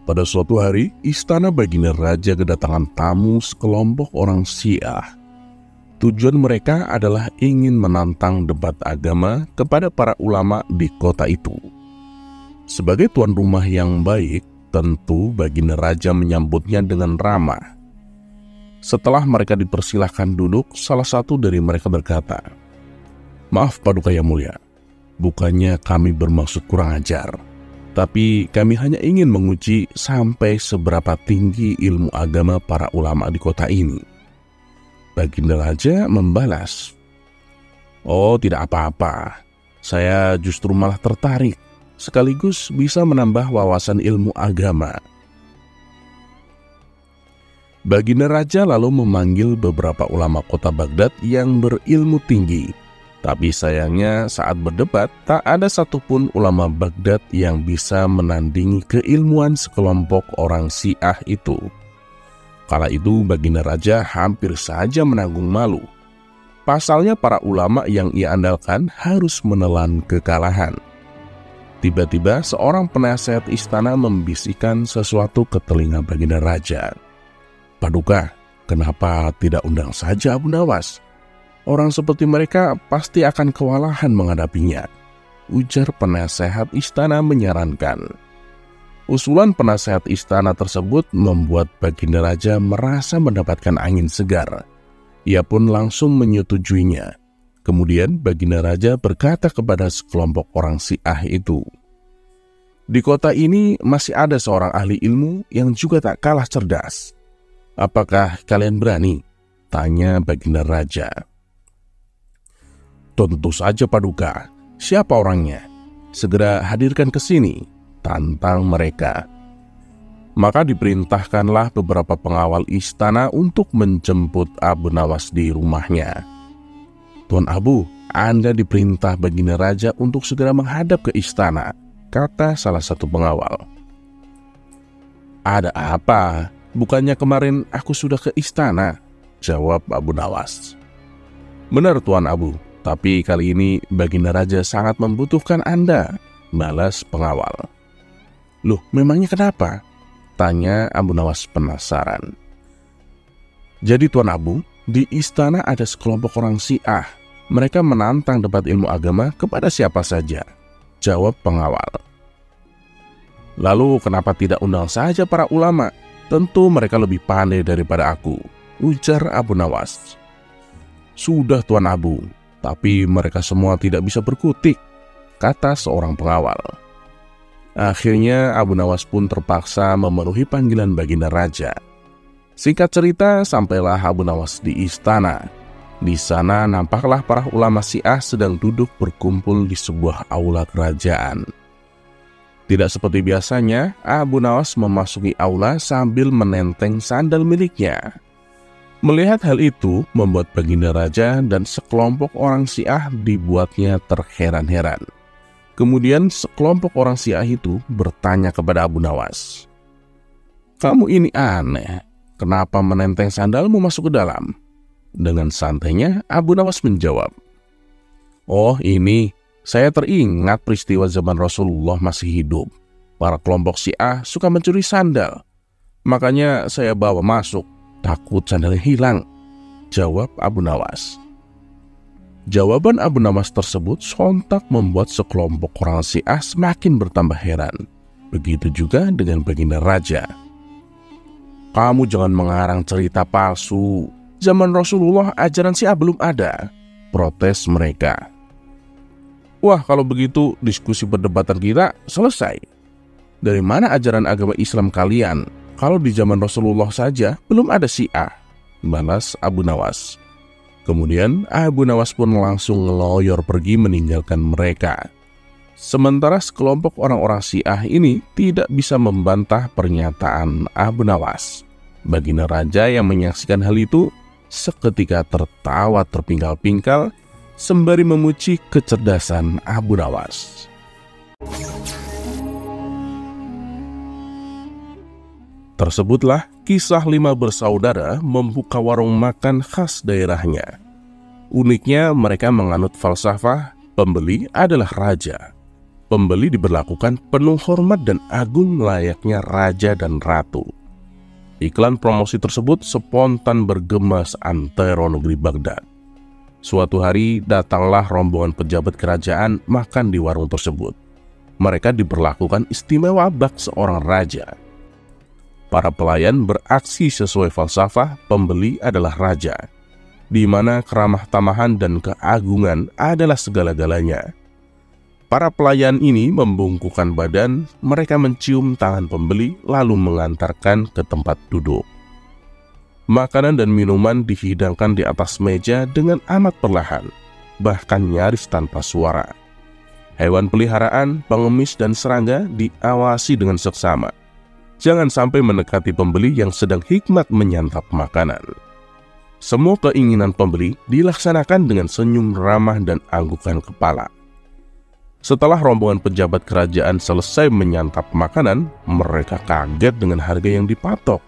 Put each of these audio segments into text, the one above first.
Pada suatu hari, istana Baginda Raja kedatangan tamu sekelompok orang Syiah. Tujuan mereka adalah ingin menantang debat agama kepada para ulama di kota itu. Sebagai tuan rumah yang baik, tentu Baginda Raja menyambutnya dengan ramah. Setelah mereka dipersilahkan duduk, salah satu dari mereka berkata, "Maaf Paduka Yang Mulia, bukannya kami bermaksud kurang ajar. Tapi kami hanya ingin menguji sampai seberapa tinggi ilmu agama para ulama di kota ini." Baginda Raja membalas, "Oh, tidak apa-apa. Saya justru malah tertarik, sekaligus bisa menambah wawasan ilmu agama." Baginda Raja lalu memanggil beberapa ulama kota Baghdad yang berilmu tinggi. Tapi sayangnya saat berdebat, tak ada satupun ulama Baghdad yang bisa menandingi keilmuan sekelompok orang Syiah itu. Kala itu Baginda Raja hampir saja menanggung malu. Pasalnya para ulama yang ia andalkan harus menelan kekalahan. Tiba-tiba seorang penasehat istana membisikkan sesuatu ke telinga Baginda Raja. "Paduka, kenapa tidak undang saja Abu Nawas? Orang seperti mereka pasti akan kewalahan menghadapinya," ujar penasehat istana menyarankan. Usulan penasehat istana tersebut membuat Baginda Raja merasa mendapatkan angin segar. Ia pun langsung menyetujuinya. Kemudian Baginda Raja berkata kepada sekelompok orang Syiah itu, "Di kota ini masih ada seorang ahli ilmu yang juga tak kalah cerdas. Apakah kalian berani?" tanya Baginda Raja. "Tentu saja Paduka. Siapa orangnya? Segera hadirkan ke sini," tantang mereka. Maka diperintahkanlah beberapa pengawal istana untuk menjemput Abu Nawas di rumahnya. "Tuan Abu, Anda diperintah Baginda Raja untuk segera menghadap ke istana," kata salah satu pengawal. "Ada apa? Bukannya kemarin aku sudah ke istana?" jawab Abu Nawas. "Benar Tuan Abu, tapi kali ini Baginda Raja sangat membutuhkan Anda," balas pengawal. "Loh, memangnya kenapa?" tanya Abu Nawas penasaran. "Jadi Tuan Abu, di istana ada sekelompok orang Syiah. Mereka menantang debat ilmu agama kepada siapa saja," jawab pengawal. "Lalu kenapa tidak undang saja para ulama? Tentu mereka lebih pandai daripada aku," ujar Abu Nawas. "Sudah Tuan Abu, tapi mereka semua tidak bisa berkutik," kata seorang pengawal. Akhirnya Abu Nawas pun terpaksa memenuhi panggilan Baginda Raja. Singkat cerita, sampailah Abu Nawas di istana. Di sana nampaklah para ulama Syiah sedang duduk berkumpul di sebuah aula kerajaan. Tidak seperti biasanya, Abu Nawas memasuki aula sambil menenteng sandal miliknya. Melihat hal itu membuat Baginda Raja dan sekelompok orang Syiah dibuatnya terheran-heran. Kemudian sekelompok orang Syiah itu bertanya kepada Abu Nawas, "Kamu ini aneh, kenapa menenteng sandalmu masuk ke dalam?" Dengan santainya Abu Nawas menjawab, "Oh ini, saya teringat peristiwa zaman Rasulullah masih hidup. Para kelompok Syiah suka mencuri sandal. Makanya saya bawa masuk, takut sandalnya hilang," jawab Abu Nawas. Jawaban Abu Nawas tersebut sontak membuat sekelompok orang Syiah semakin bertambah heran. Begitu juga dengan Baginda Raja. "Kamu jangan mengarang cerita palsu. Zaman Rasulullah ajaran Syiah belum ada," protes mereka. "Wah, kalau begitu diskusi perdebatan kita selesai. Dari mana ajaran agama Islam kalian? Kalau di zaman Rasulullah saja belum ada Syiah," balas Abu Nawas. Kemudian Abu Nawas pun langsung ngeloyor pergi meninggalkan mereka. Sementara sekelompok orang-orang Syiah ini tidak bisa membantah pernyataan Abu Nawas. Baginda Raja yang menyaksikan hal itu seketika tertawa terpingkal-pingkal sembari memuji kecerdasan Abu Nawas. Tersebutlah kisah 5 bersaudara membuka warung makan khas daerahnya. Uniknya mereka menganut falsafah pembeli adalah raja. pembeli diberlakukan penuh hormat dan agung layaknya raja dan ratu. Iklan promosi tersebut spontan bergema seantero negeri Baghdad. Suatu hari datanglah rombongan pejabat kerajaan makan di warung tersebut. Mereka diberlakukan istimewa bak seorang raja. Para pelayan beraksi sesuai falsafah pembeli adalah raja, di mana keramah tamahan dan keagungan adalah segala-galanya. Para pelayan ini membungkukkan badan, mereka mencium tangan pembeli lalu mengantarkan ke tempat duduk. Makanan dan minuman dihidangkan di atas meja dengan amat perlahan, bahkan nyaris tanpa suara. Hewan peliharaan, pengemis, dan serangga diawasi dengan seksama. Jangan sampai mendekati pembeli yang sedang hikmat menyantap makanan. Semua keinginan pembeli dilaksanakan dengan senyum ramah dan anggukan kepala. Setelah rombongan pejabat kerajaan selesai menyantap makanan, mereka kaget dengan harga yang dipatok.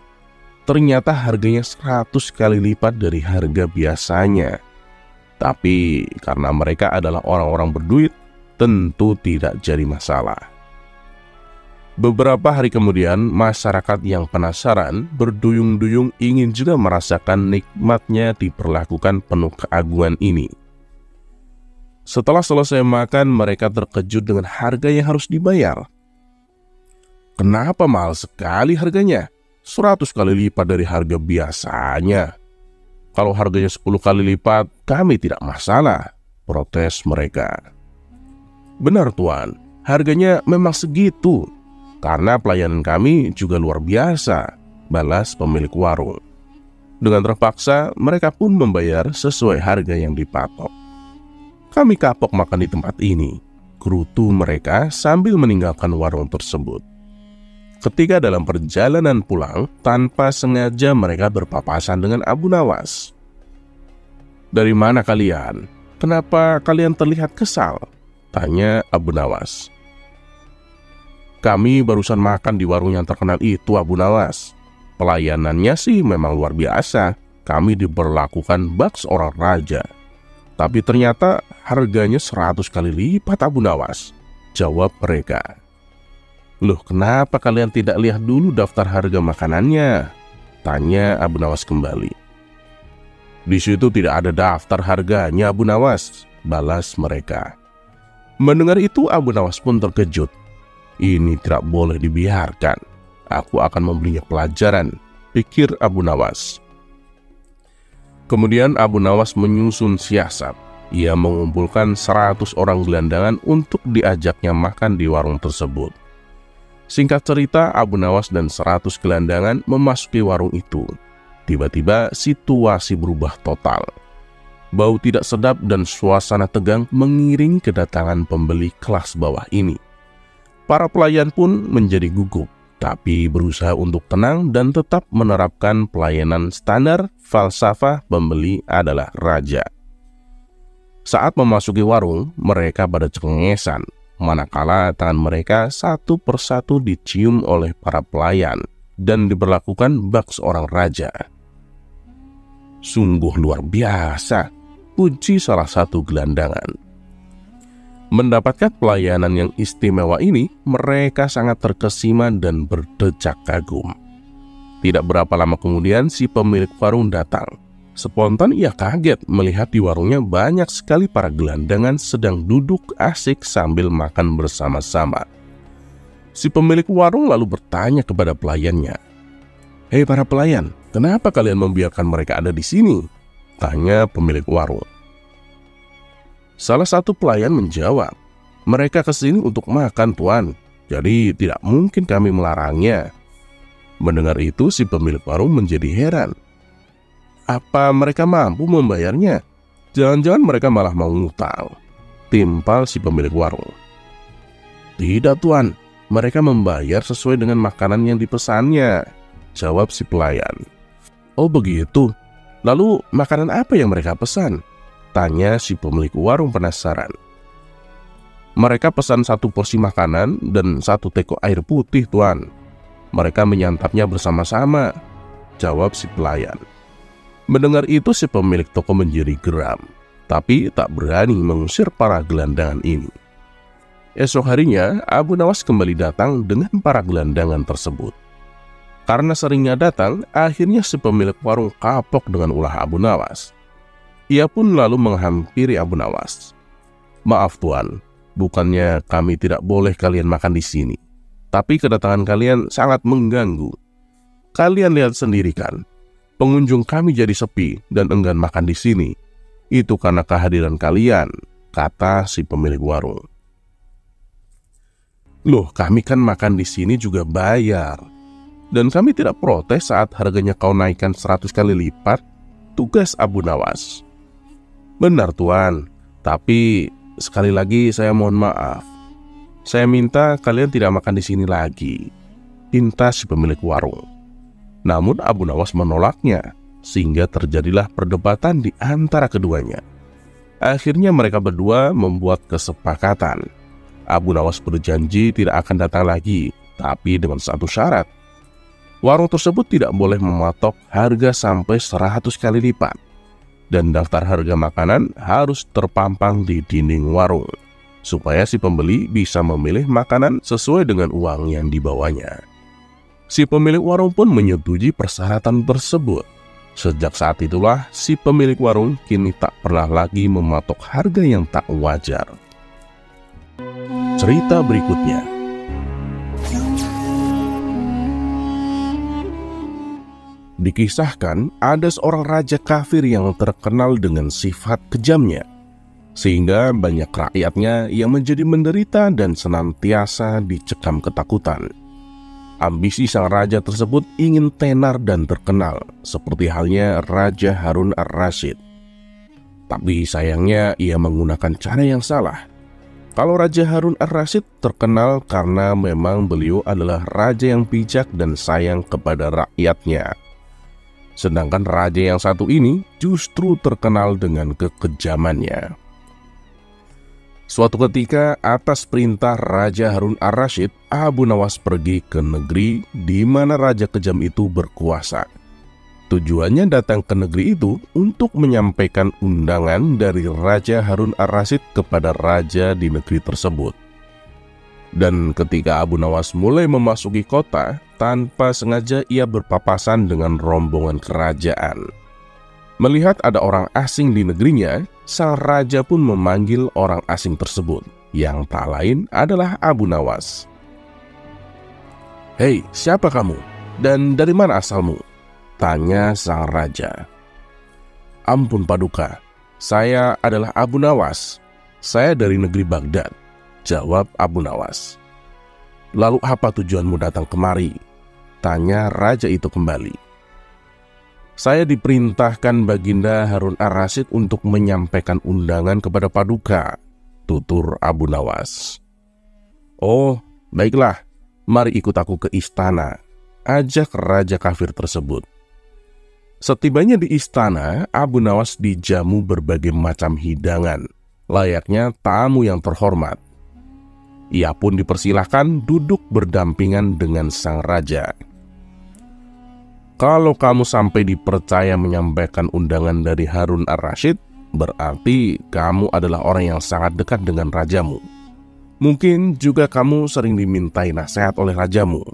Ternyata harganya 100 kali lipat dari harga biasanya. Tapi karena mereka adalah orang-orang berduit, tentu tidak jadi masalah. Beberapa hari kemudian, masyarakat yang penasaran berduyung-duyung ingin juga merasakan nikmatnya diperlakukan penuh keagungan ini. Setelah selesai makan, mereka terkejut dengan harga yang harus dibayar. Kenapa mahal sekali harganya? 100 kali lipat dari harga biasanya. Kalau harganya 10 kali lipat, kami tidak masalah, protes mereka. Benar tuan, harganya memang segitu. Karena pelayanan kami juga luar biasa, balas pemilik warung. Dengan terpaksa, mereka pun membayar sesuai harga yang dipatok. Kami kapok makan di tempat ini, gerutu mereka sambil meninggalkan warung tersebut. Ketika dalam perjalanan pulang, tanpa sengaja mereka berpapasan dengan Abu Nawas. "Dari mana kalian? Kenapa kalian terlihat kesal?" tanya Abu Nawas. "Kami barusan makan di warung yang terkenal itu, Abu Nawas. Pelayanannya sih memang luar biasa. Kami diberlakukan bak seorang raja. Tapi ternyata harganya 100 kali lipat, Abu Nawas," jawab mereka. "Loh, kenapa kalian tidak lihat dulu daftar harga makanannya?" tanya Abu Nawas kembali. "Di situ tidak ada daftar harganya, Abu Nawas," balas mereka. Mendengar itu, Abu Nawas pun terkejut. "Ini tidak boleh dibiarkan. Aku akan memberinya pelajaran," pikir Abu Nawas. Kemudian Abu Nawas menyusun siasat. Ia mengumpulkan 100 orang gelandangan untuk diajaknya makan di warung tersebut. Singkat cerita, Abu Nawas dan 100 gelandangan memasuki warung itu. Tiba-tiba situasi berubah total. Bau tidak sedap dan suasana tegang mengiringi kedatangan pembeli kelas bawah ini. Para pelayan pun menjadi gugup, tapi berusaha untuk tenang dan tetap menerapkan pelayanan standar falsafah pembeli adalah raja. Saat memasuki warung, mereka pada cengengesan, manakala tangan mereka satu persatu dicium oleh para pelayan dan diberlakukan bak seorang raja. "Sungguh luar biasa," puji salah satu gelandangan. Mendapatkan pelayanan yang istimewa ini, mereka sangat terkesima dan berdecak kagum. Tidak berapa lama kemudian, si pemilik warung datang. Spontan ia kaget melihat di warungnya banyak sekali para gelandangan sedang duduk asik sambil makan bersama-sama. Si pemilik warung lalu bertanya kepada pelayannya, "Hei para pelayan, kenapa kalian membiarkan mereka ada di sini?" tanya pemilik warung. Salah satu pelayan menjawab, "Mereka kesini untuk makan, Tuan. Jadi tidak mungkin kami melarangnya." Mendengar itu, si pemilik warung menjadi heran. Apa mereka mampu membayarnya? Jangan-jangan mereka malah mau ngutang, timpal si pemilik warung. "Tidak, Tuan. Mereka membayar sesuai dengan makanan yang dipesannya," jawab si pelayan. "Oh begitu? Lalu makanan apa yang mereka pesan?" tanya si pemilik warung penasaran. "Mereka pesan 1 porsi makanan dan 1 teko air putih, Tuan. Mereka menyantapnya bersama-sama," jawab si pelayan. Mendengar itu, si pemilik toko menjadi geram, tapi tak berani mengusir para gelandangan ini. Esok harinya, Abu Nawas kembali datang dengan para gelandangan tersebut. Karena seringnya datang, akhirnya si pemilik warung kapok dengan ulah Abu Nawas. Ia pun lalu menghampiri Abu Nawas. "Maaf Tuan, bukannya kami tidak boleh kalian makan di sini. Tapi kedatangan kalian sangat mengganggu. Kalian lihat sendiri kan, pengunjung kami jadi sepi dan enggan makan di sini. Itu karena kehadiran kalian," kata si pemilik warung. "Loh, kami kan makan di sini juga bayar. Dan kami tidak protes saat harganya kau naikkan 100 kali lipat," tugas Abu Nawas. "Benar Tuan, tapi sekali lagi saya mohon maaf. Saya minta kalian tidak makan di sini lagi," pinta si pemilik warung. Namun Abu Nawas menolaknya, sehingga terjadilah perdebatan di antara keduanya. Akhirnya mereka berdua membuat kesepakatan. Abu Nawas berjanji tidak akan datang lagi, tapi dengan satu syarat. Warung tersebut tidak boleh mematok harga sampai 100 kali lipat. Dan daftar harga makanan harus terpampang di dinding warung, supaya si pembeli bisa memilih makanan sesuai dengan uang yang dibawanya. Si pemilik warung pun menyetujui persyaratan tersebut. Sejak saat itulah si pemilik warung kini tak pernah lagi mematok harga yang tak wajar. Cerita berikutnya. Dikisahkan ada seorang raja kafir yang terkenal dengan sifat kejamnya, sehingga banyak rakyatnya yang menjadi menderita dan senantiasa dicekam ketakutan. Ambisi sang raja tersebut ingin tenar dan terkenal, seperti halnya Raja Harun ar-Rasyid. Tapi sayangnya ia menggunakan cara yang salah. Kalau Raja Harun ar-Rasyid terkenal karena memang beliau adalah raja yang bijak dan sayang kepada rakyatnya. Sedangkan raja yang satu ini justru terkenal dengan kekejamannya. Suatu ketika atas perintah Raja Harun ar-Rasyid, Abu Nawas pergi ke negeri di mana raja kejam itu berkuasa. Tujuannya datang ke negeri itu untuk menyampaikan undangan dari Raja Harun ar-Rasyid kepada raja di negeri tersebut. Dan ketika Abu Nawas mulai memasuki kota, tanpa sengaja ia berpapasan dengan rombongan kerajaan. Melihat ada orang asing di negerinya, sang raja pun memanggil orang asing tersebut, yang tak lain adalah Abu Nawas. "Hei, siapa kamu? Dan dari mana asalmu?" tanya sang raja. "Ampun Paduka, saya adalah Abu Nawas. Saya dari negeri Baghdad," jawab Abu Nawas. "Lalu apa tujuanmu datang kemari?" tanya raja itu kembali. "Saya diperintahkan Baginda Harun ar-Rasyid untuk menyampaikan undangan kepada Paduka," tutur Abu Nawas. "Oh, baiklah, mari ikut aku ke istana," ajak raja kafir tersebut. Setibanya di istana, Abu Nawas dijamu berbagai macam hidangan, layaknya tamu yang terhormat. Ia pun dipersilahkan duduk berdampingan dengan sang raja. "Kalau kamu sampai dipercaya menyampaikan undangan dari Harun ar-Rasyid, berarti kamu adalah orang yang sangat dekat dengan rajamu. Mungkin juga kamu sering dimintai nasihat oleh rajamu,"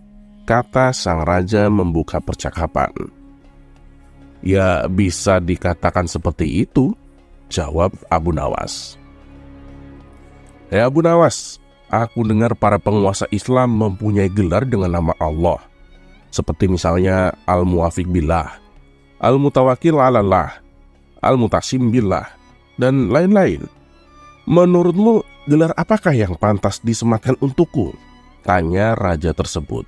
kata sang raja membuka percakapan. "Ya, bisa dikatakan seperti itu," jawab Abu Nawas. "Hei Abu Nawas, aku dengar para penguasa Islam mempunyai gelar dengan nama Allah, seperti misalnya Al-Muwafiq Billah, Al-Mutawakil Alallah, Al-Mutasim Billah, dan lain-lain. Menurutmu, gelar apakah yang pantas disematkan untukku?" tanya raja tersebut.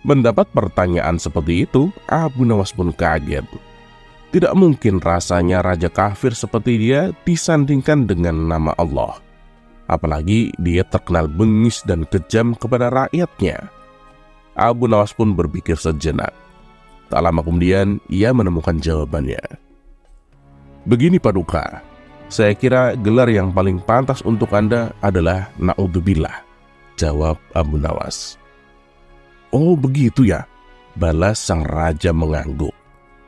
Mendapat pertanyaan seperti itu, Abu Nawas pun kaget. Tidak mungkin rasanya raja kafir seperti dia disandingkan dengan nama Allah. Apalagi dia terkenal bengis dan kejam kepada rakyatnya. Abu Nawas pun berpikir sejenak. Tak lama kemudian ia menemukan jawabannya. "Begini Paduka, saya kira gelar yang paling pantas untuk Anda adalah Na'udzubillah," jawab Abu Nawas. "Oh begitu ya," balas sang raja mengangguk,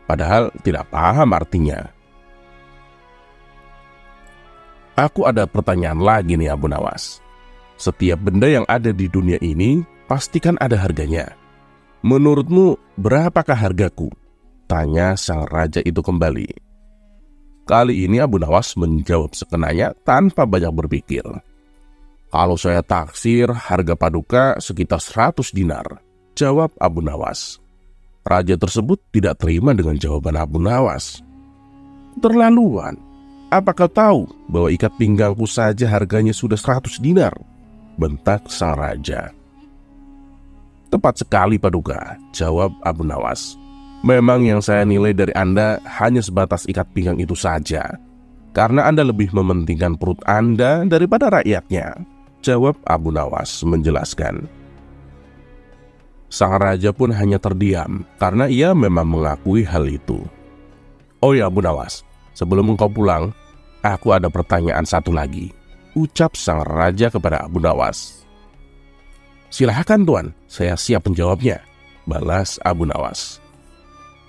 padahal tidak paham artinya. "Aku ada pertanyaan lagi nih Abu Nawas. Setiap benda yang ada di dunia ini pastikan ada harganya. Menurutmu berapakah hargaku? Tanya sang raja itu kembali. Kali ini Abu Nawas menjawab sekenanya tanpa banyak berpikir. Kalau saya taksir, harga paduka sekitar 100 dinar, jawab Abu Nawas. Raja tersebut tidak terima dengan jawaban Abu Nawas. Terlaluan, apa kau tahu bahwa ikat pinggangku saja harganya sudah 100 dinar? Bentak sang raja. Tepat sekali paduka, jawab Abu Nawas. Memang yang saya nilai dari Anda hanya sebatas ikat pinggang itu saja, karena Anda lebih mementingkan perut Anda daripada rakyatnya, jawab Abu Nawas menjelaskan. Sang raja pun hanya terdiam, karena ia memang mengakui hal itu. Oh ya Abu Nawas, sebelum engkau pulang, aku ada pertanyaan satu lagi, ucap sang raja kepada Abu Nawas. Silahkan tuan, saya siap menjawabnya, balas Abu Nawas.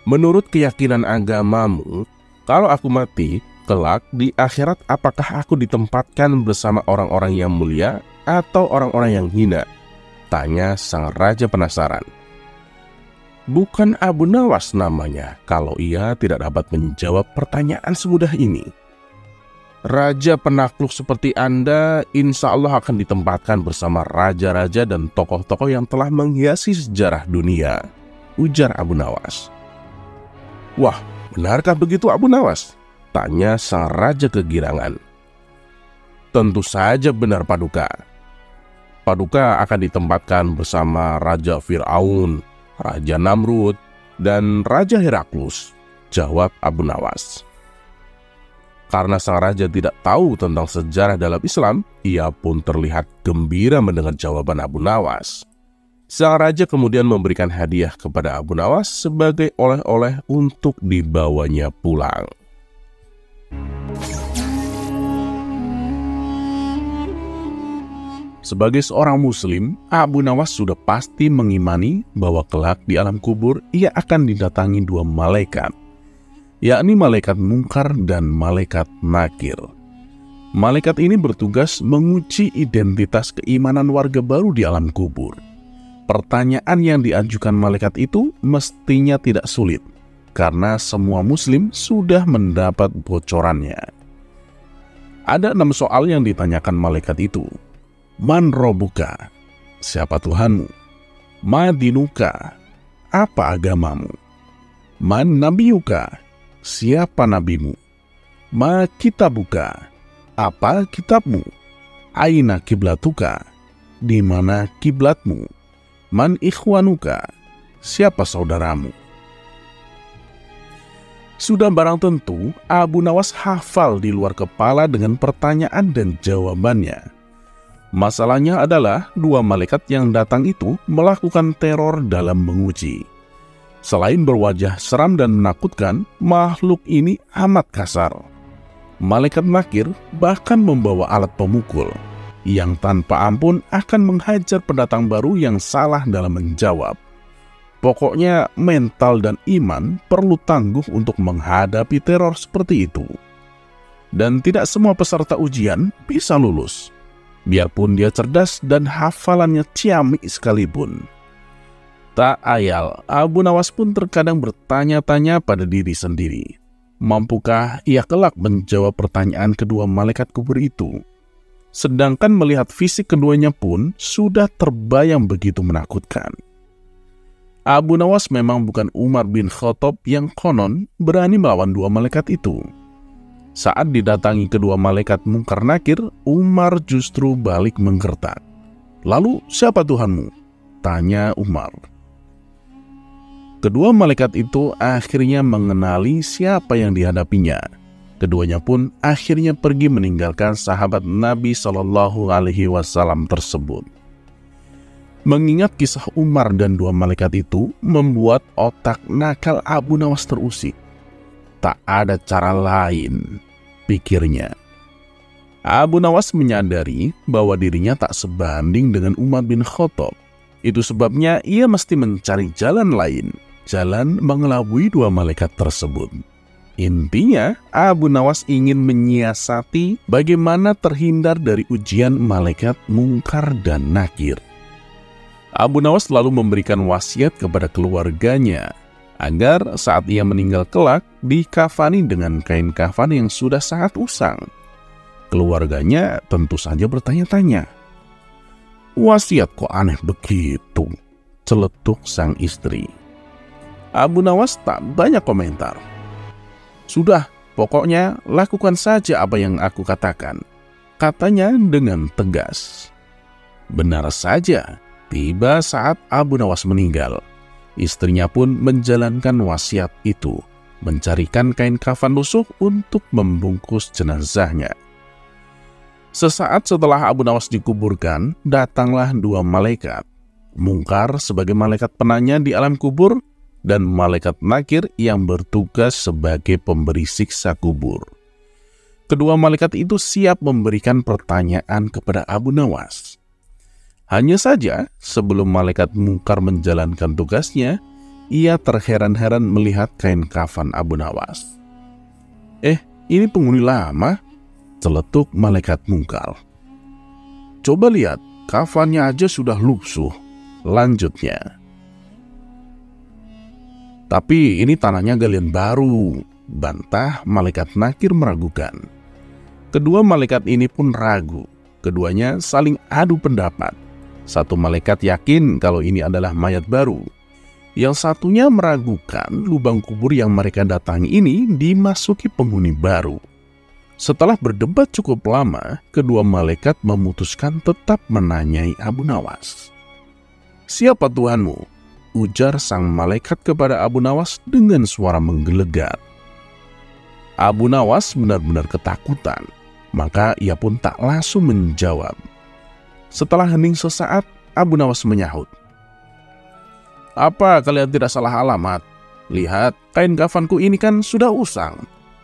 Menurut keyakinan agamamu, kalau aku mati, kelak di akhirat apakah aku ditempatkan bersama orang-orang yang mulia atau orang-orang yang hina? Tanya sang raja penasaran. Bukan Abu Nawas namanya kalau ia tidak dapat menjawab pertanyaan semudah ini. Raja penakluk seperti Anda insya Allah akan ditempatkan bersama raja-raja dan tokoh-tokoh yang telah menghiasi sejarah dunia, ujar Abu Nawas. Wah, benarkah begitu Abu Nawas? Tanya sang raja kegirangan. Tentu saja benar paduka. Paduka akan ditempatkan bersama Raja Fir'aun, Raja Namrud, dan Raja Heraklus, jawab Abu Nawas. Karena sang raja tidak tahu tentang sejarah dalam Islam, ia pun terlihat gembira mendengar jawaban Abu Nawas. Sang raja kemudian memberikan hadiah kepada Abu Nawas sebagai oleh-oleh untuk dibawanya pulang. Sebagai seorang muslim, Abu Nawas sudah pasti mengimani bahwa kelak di alam kubur ia akan didatangi dua malaikat, yakni malaikat Munkar dan malaikat Nakir. Malaikat ini bertugas menguji identitas keimanan warga baru di alam kubur. Pertanyaan yang diajukan malaikat itu mestinya tidak sulit, karena semua muslim sudah mendapat bocorannya. Ada 6 soal yang ditanyakan malaikat itu. Man robuka, siapa Tuhanmu? Ma dinuka, apa agamamu? Man nabiyuka, siapa nabimu? Ma kitabuka, apa kitabmu? Aina kiblatuka, di mana kiblatmu? Man ikhwanuka, siapa saudaramu? Sudah barang tentu Abu Nawas hafal di luar kepala dengan pertanyaan dan jawabannya. Masalahnya adalah dua malaikat yang datang itu melakukan teror dalam menguji. Selain berwajah seram dan menakutkan, makhluk ini amat kasar. Malaikat Nakir bahkan membawa alat pemukul yang tanpa ampun akan menghajar pendatang baru yang salah dalam menjawab. Pokoknya mental dan iman perlu tangguh untuk menghadapi teror seperti itu. Dan tidak semua peserta ujian bisa lulus, biarpun dia cerdas dan hafalannya ciamik sekalipun. Tak ayal, Abu Nawas pun terkadang bertanya-tanya pada diri sendiri. Mampukah ia kelak menjawab pertanyaan kedua malaikat kubur itu? Sedangkan melihat fisik keduanya pun sudah terbayang begitu menakutkan. Abu Nawas memang bukan Umar bin Khattab yang konon berani melawan dua malaikat itu. Saat didatangi kedua malaikat Munkar Nakir, Umar justru balik menggertak. Lalu siapa Tuhanmu? Tanya Umar. Kedua malaikat itu akhirnya mengenali siapa yang dihadapinya. Keduanya pun akhirnya pergi meninggalkan sahabat Nabi Shallallahu Alaihi Wasallam tersebut. Mengingat kisah Umar dan dua malaikat itu membuat otak nakal Abu Nawas terusik. Tak ada cara lain, pikirnya. Abu Nawas menyadari bahwa dirinya tak sebanding dengan Umar bin Khattab. Itu sebabnya ia mesti mencari jalan lain, jalan mengelabui dua malaikat tersebut. Intinya, Abu Nawas ingin menyiasati bagaimana terhindar dari ujian malaikat Mungkar dan Nakir. Abu Nawas lalu memberikan wasiat kepada keluarganya agar saat ia meninggal kelak dikafani dengan kain kafan yang sudah sangat usang. Keluarganya tentu saja bertanya-tanya, "Wasiat kok aneh begitu?" celetuk sang istri. Abu Nawas tak banyak komentar. "Sudah, pokoknya lakukan saja apa yang aku katakan," katanya dengan tegas. Benar saja, tiba saat Abu Nawas meninggal, istrinya pun menjalankan wasiat itu, mencarikan kain kafan lusuh untuk membungkus jenazahnya. Sesaat setelah Abu Nawas dikuburkan, datanglah dua malaikat, Mungkar sebagai malaikat penanya di alam kubur, dan malaikat Nakir yang bertugas sebagai pemberi siksa kubur. Kedua malaikat itu siap memberikan pertanyaan kepada Abu Nawas. Hanya saja, sebelum malaikat Mungkar menjalankan tugasnya, ia terheran-heran melihat kain kafan Abu Nawas. Ini penghuni lama," celetuk malaikat Mungkar. "Coba lihat, kafannya aja sudah lusuh," lanjutnya. "Tapi ini tanahnya galian baru," bantah malaikat Nakir meragukan. Kedua malaikat ini pun ragu. Keduanya saling adu pendapat. Satu malaikat yakin kalau ini adalah mayat baru. Yang satunya meragukan lubang kubur yang mereka datangi ini dimasuki penghuni baru. Setelah berdebat cukup lama, kedua malaikat memutuskan tetap menanyai Abu Nawas. "Siapa Tuhanmu?" ujar sang malaikat kepada Abu Nawas dengan suara menggelegar. Abu Nawas benar-benar ketakutan, maka ia pun tak langsung menjawab. Setelah hening sesaat, Abu Nawas menyahut, "Apa kalian tidak salah alamat? Lihat, kain kafanku ini kan sudah usang.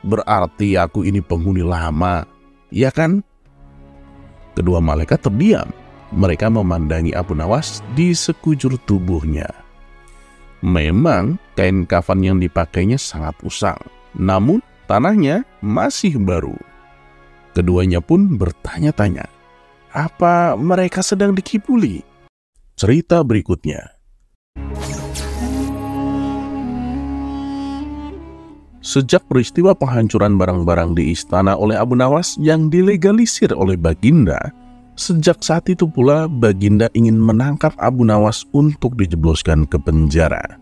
Berarti aku ini penghuni lama, ya kan?" Kedua malaikat terdiam. Mereka memandangi Abu Nawas di sekujur tubuhnya. Memang kain kafan yang dipakainya sangat usang, namun tanahnya masih baru. Keduanya pun bertanya-tanya, apa mereka sedang dikibuli? Cerita berikutnya. Sejak peristiwa penghancuran barang-barang di istana oleh Abu Nawas yang dilegalisir oleh Baginda, sejak saat itu pula Baginda ingin menangkap Abu Nawas untuk dijebloskan ke penjara.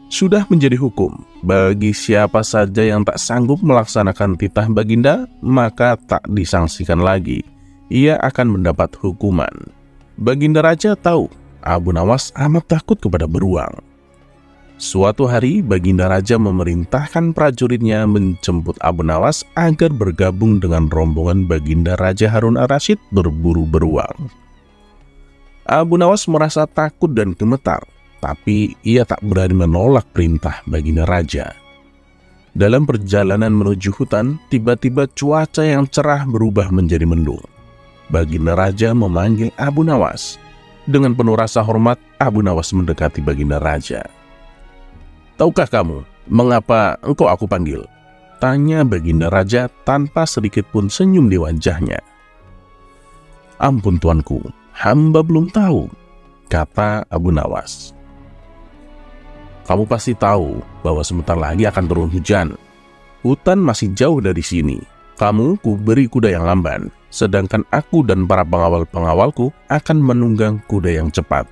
Sudah menjadi hukum, bagi siapa saja yang tak sanggup melaksanakan titah Baginda, maka tak disangsikan lagi. Ia akan mendapat hukuman. Baginda Raja tahu Abu Nawas amat takut kepada beruang. Suatu hari, Baginda Raja memerintahkan prajuritnya menjemput Abu Nawas agar bergabung dengan rombongan Baginda Raja Harun ar-Rasyid berburu beruang. Abu Nawas merasa takut dan gemetar, tapi ia tak berani menolak perintah Baginda Raja. Dalam perjalanan menuju hutan, tiba-tiba cuaca yang cerah berubah menjadi mendung. Baginda Raja memanggil Abu Nawas. Dengan penuh rasa hormat, Abu Nawas mendekati Baginda Raja. "Tahukah kamu mengapa engkau aku panggil?" tanya Baginda Raja tanpa sedikit pun senyum di wajahnya. "Ampun tuanku, hamba belum tahu," kata Abu Nawas. "Kamu pasti tahu bahwa sebentar lagi akan turun hujan. Hutan masih jauh dari sini. Kamu kuberi kuda yang lamban, sedangkan aku dan para pengawal-pengawalku akan menunggang kuda yang cepat.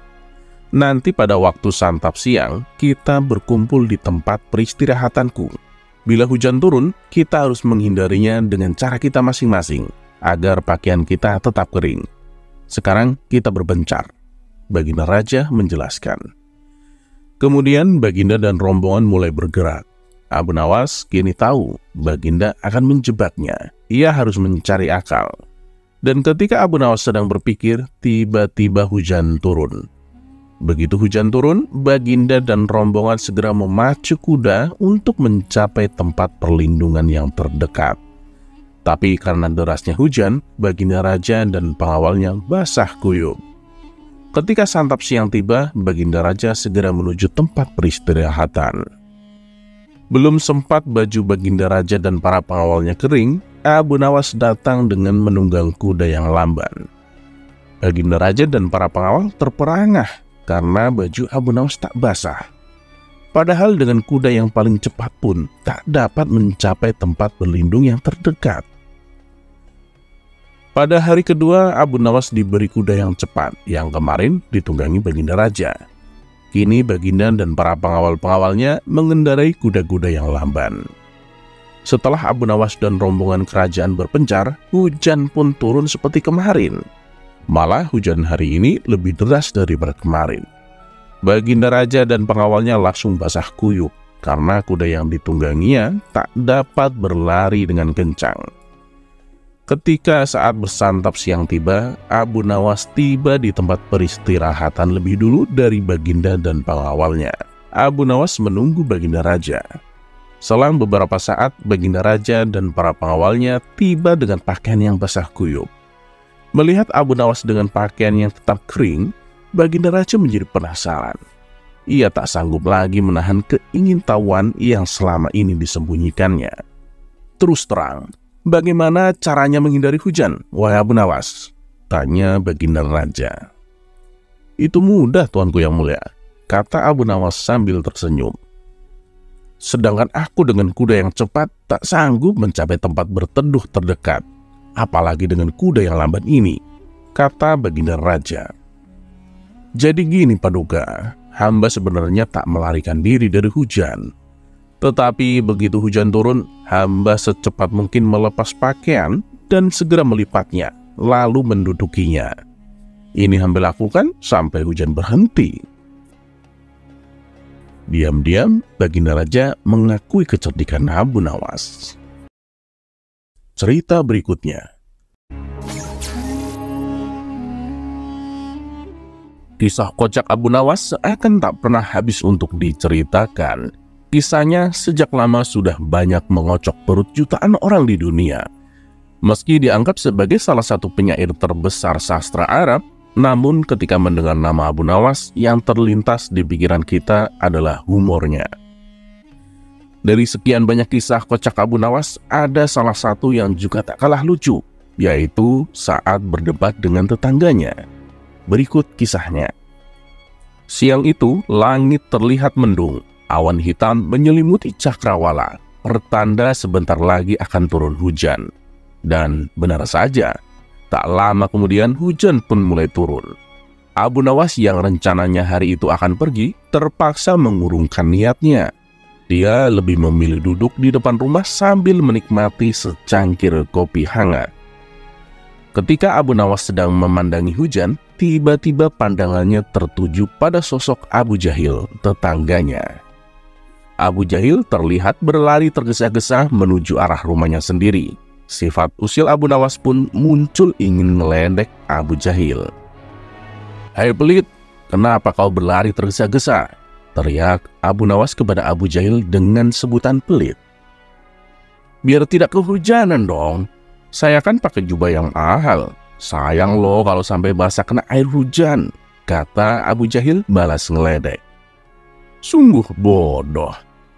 Nanti pada waktu santap siang, kita berkumpul di tempat peristirahatanku. Bila hujan turun, kita harus menghindarinya dengan cara kita masing-masing, agar pakaian kita tetap kering. Sekarang kita berbencar," Baginda Raja menjelaskan. Kemudian Baginda dan rombongan mulai bergerak. Abu Nawas kini tahu Baginda akan menjebaknya. Ia harus mencari akal. Dan ketika Abu Nawas sedang berpikir, tiba-tiba hujan turun. Begitu hujan turun, Baginda dan rombongan segera memacu kuda untuk mencapai tempat perlindungan yang terdekat. Tapi karena derasnya hujan, Baginda Raja dan pengawalnya basah kuyup. Ketika santap siang tiba, Baginda Raja segera menuju tempat peristirahatan. Belum sempat baju Baginda Raja dan para pengawalnya kering, Abu Nawas datang dengan menunggang kuda yang lamban. Baginda Raja dan para pengawal terperangah karena baju Abu Nawas tak basah. Padahal dengan kuda yang paling cepat pun tak dapat mencapai tempat berlindung yang terdekat. Pada hari kedua, Abu Nawas diberi kuda yang cepat, yang kemarin ditunggangi Baginda Raja. Kini Baginda dan para pengawal-pengawalnya mengendarai kuda-kuda yang lamban. Setelah Abu Nawas dan rombongan kerajaan berpencar, hujan pun turun seperti kemarin. Malah hujan hari ini lebih deras daripada kemarin. Baginda Raja dan pengawalnya langsung basah kuyup karena kuda yang ditungganginya tak dapat berlari dengan kencang. Ketika saat bersantap siang tiba, Abu Nawas tiba di tempat peristirahatan lebih dulu dari Baginda dan pengawalnya. Abu Nawas menunggu Baginda Raja. Selang beberapa saat, Baginda Raja dan para pengawalnya tiba dengan pakaian yang basah kuyup. Melihat Abu Nawas dengan pakaian yang tetap kering, Baginda Raja menjadi penasaran. Ia tak sanggup lagi menahan keingintahuan yang selama ini disembunyikannya. Terus terang, bagaimana caranya menghindari hujan, wahai Abu Nawas? Tanya Baginda Raja. Itu mudah, tuanku yang mulia, kata Abu Nawas sambil tersenyum. Sedangkan aku dengan kuda yang cepat tak sanggup mencapai tempat berteduh terdekat, apalagi dengan kuda yang lamban ini, kata Baginda Raja. Jadi gini Paduka, hamba sebenarnya tak melarikan diri dari hujan. Tetapi begitu hujan turun, hamba secepat mungkin melepas pakaian dan segera melipatnya, lalu mendudukinya. Ini hamba lakukan sampai hujan berhenti. Diam-diam, Baginda Raja mengakui kecerdikan Abu Nawas. Cerita berikutnya. Kisah kocak Abu Nawas seakan tak pernah habis untuk diceritakan. Kisahnya sejak lama sudah banyak mengocok perut jutaan orang di dunia. Meski dianggap sebagai salah satu penyair terbesar sastra Arab, namun ketika mendengar nama Abu Nawas, yang terlintas di pikiran kita adalah humornya. Dari sekian banyak kisah kocak Abu Nawas, ada salah satu yang juga tak kalah lucu, yaitu saat berdebat dengan tetangganya. Berikut kisahnya. Siang itu, langit terlihat mendung. Awan hitam menyelimuti cakrawala, pertanda sebentar lagi akan turun hujan. Dan benar saja, tak lama kemudian hujan pun mulai turun. Abu Nawas yang rencananya hari itu akan pergi, terpaksa mengurungkan niatnya. Dia lebih memilih duduk di depan rumah sambil menikmati secangkir kopi hangat. Ketika Abu Nawas sedang memandangi hujan, tiba-tiba pandangannya tertuju pada sosok Abu Jahil, tetangganya. Abu Jahil terlihat berlari tergesa-gesa menuju arah rumahnya sendiri. Sifat usil Abu Nawas pun muncul ingin meledek Abu Jahil. "Hai pelit, kenapa kau berlari tergesa-gesa?" teriak Abu Nawas kepada Abu Jahil dengan sebutan pelit. "Biar tidak kehujanan dong. Saya kan pakai jubah yang mahal. Sayang loh kalau sampai basah kena air hujan," kata Abu Jahil balas ngeledek. "Sungguh bodoh.